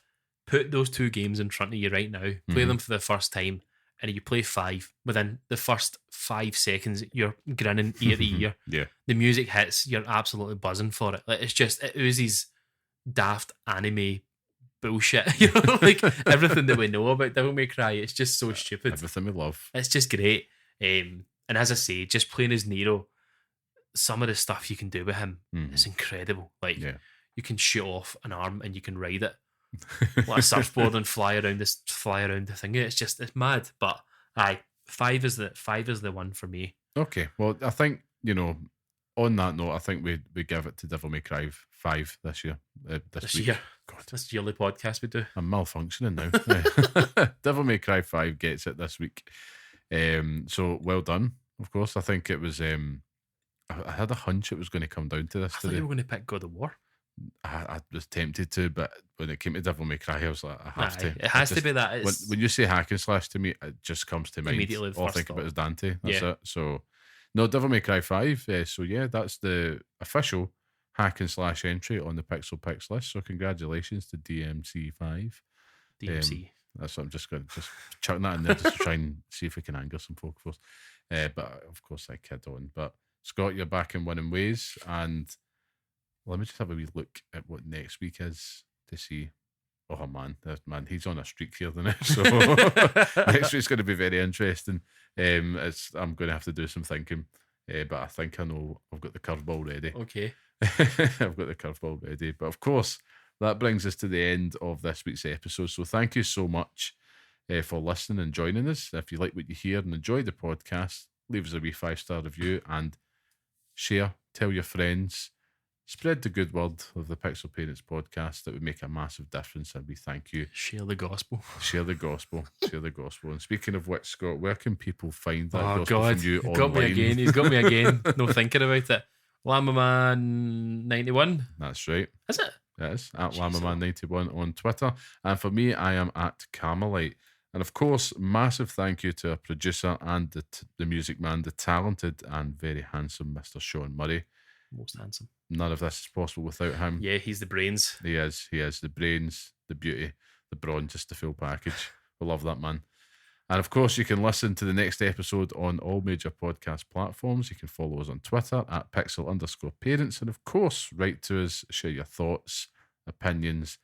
put those 2 games in front of you right now, play them for the first time, and you play 5. Within the first 5 seconds, you're grinning ear to ear. Yeah, the music hits, you're absolutely buzzing for it. Like it oozes daft anime bullshit. You know, like everything that we know about Devil May Cry. It's just so stupid. Everything we love. It's just great. And as I say, just playing as Nero, some of the stuff you can do with him is incredible. Like you can shoot off an arm and you can ride it like a surfboard and fly around the thing. It's mad. But 5 is the one for me. Okay, well, I think, you know, on that note, I think we give it to Devil May Cry 5 this year. This week. Year. God, this yearly podcast we do. I'm malfunctioning now. Devil May Cry 5 gets it this week. So well done. Of course, I think it was. I had a hunch it was going to come down to this. I thought you were going to pick God of War. I was tempted to, but when it came to Devil May Cry, I was like, I have to. It has to be that. When you say hack and slash to me, it just comes to mind. Immediately, all I think about is Dante. That's it. So, no, Devil May Cry 5. So, yeah, that's the official hack and slash entry on the Pixel Picks list. So, congratulations to DMC5. DMC. That's what I'm just going to chuck that in there just to try and see if we can anger some folk first. But, of course, I kid on. But, Scott, you're back in winning ways, and let me just have a wee look at what next week is to see. Oh man, he's on a streak here the next. So next week's going to be very interesting. I'm going to have to do some thinking, but I think I know I've got the curveball ready. Okay, I've got the curveball ready. But of course, that brings us to the end of this week's episode. So thank you so much for listening and joining us. If you like what you hear and enjoy the podcast, leave us a wee 5-star review and share. Tell your friends. Spread the good word of the Pixel Parents podcast. That would make a massive difference, and we thank you. Share the gospel. Share the gospel. Share the gospel. And speaking of which, Scott, where can people find that gospel from you online? Got me again. He's got me again. No thinking about it. Llamaman91. That's right. Is it? It is. At Llamaman91 on Twitter. And for me, I am at Carmelite. And of course, massive thank you to our producer and the music man, the talented and very handsome Mr. Sean Murray. Most handsome. None of this is possible without him. Yeah, he's the brains. He is the brains, the beauty, the brawn, just the full package. We love that man. And of course, you can listen to the next episode on all major podcast platforms. You can follow us on Twitter at Pixel_Parents. And of course, write to us, share your thoughts, opinions,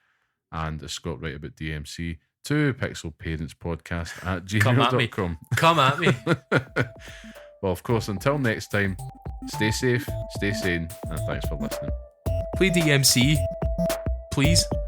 and as Scott write about DMC, to pixelparentspodcast at gmail.com. Come at me. Well, of course, until next time, stay safe, stay sane, and thanks for listening. Play DMC, please.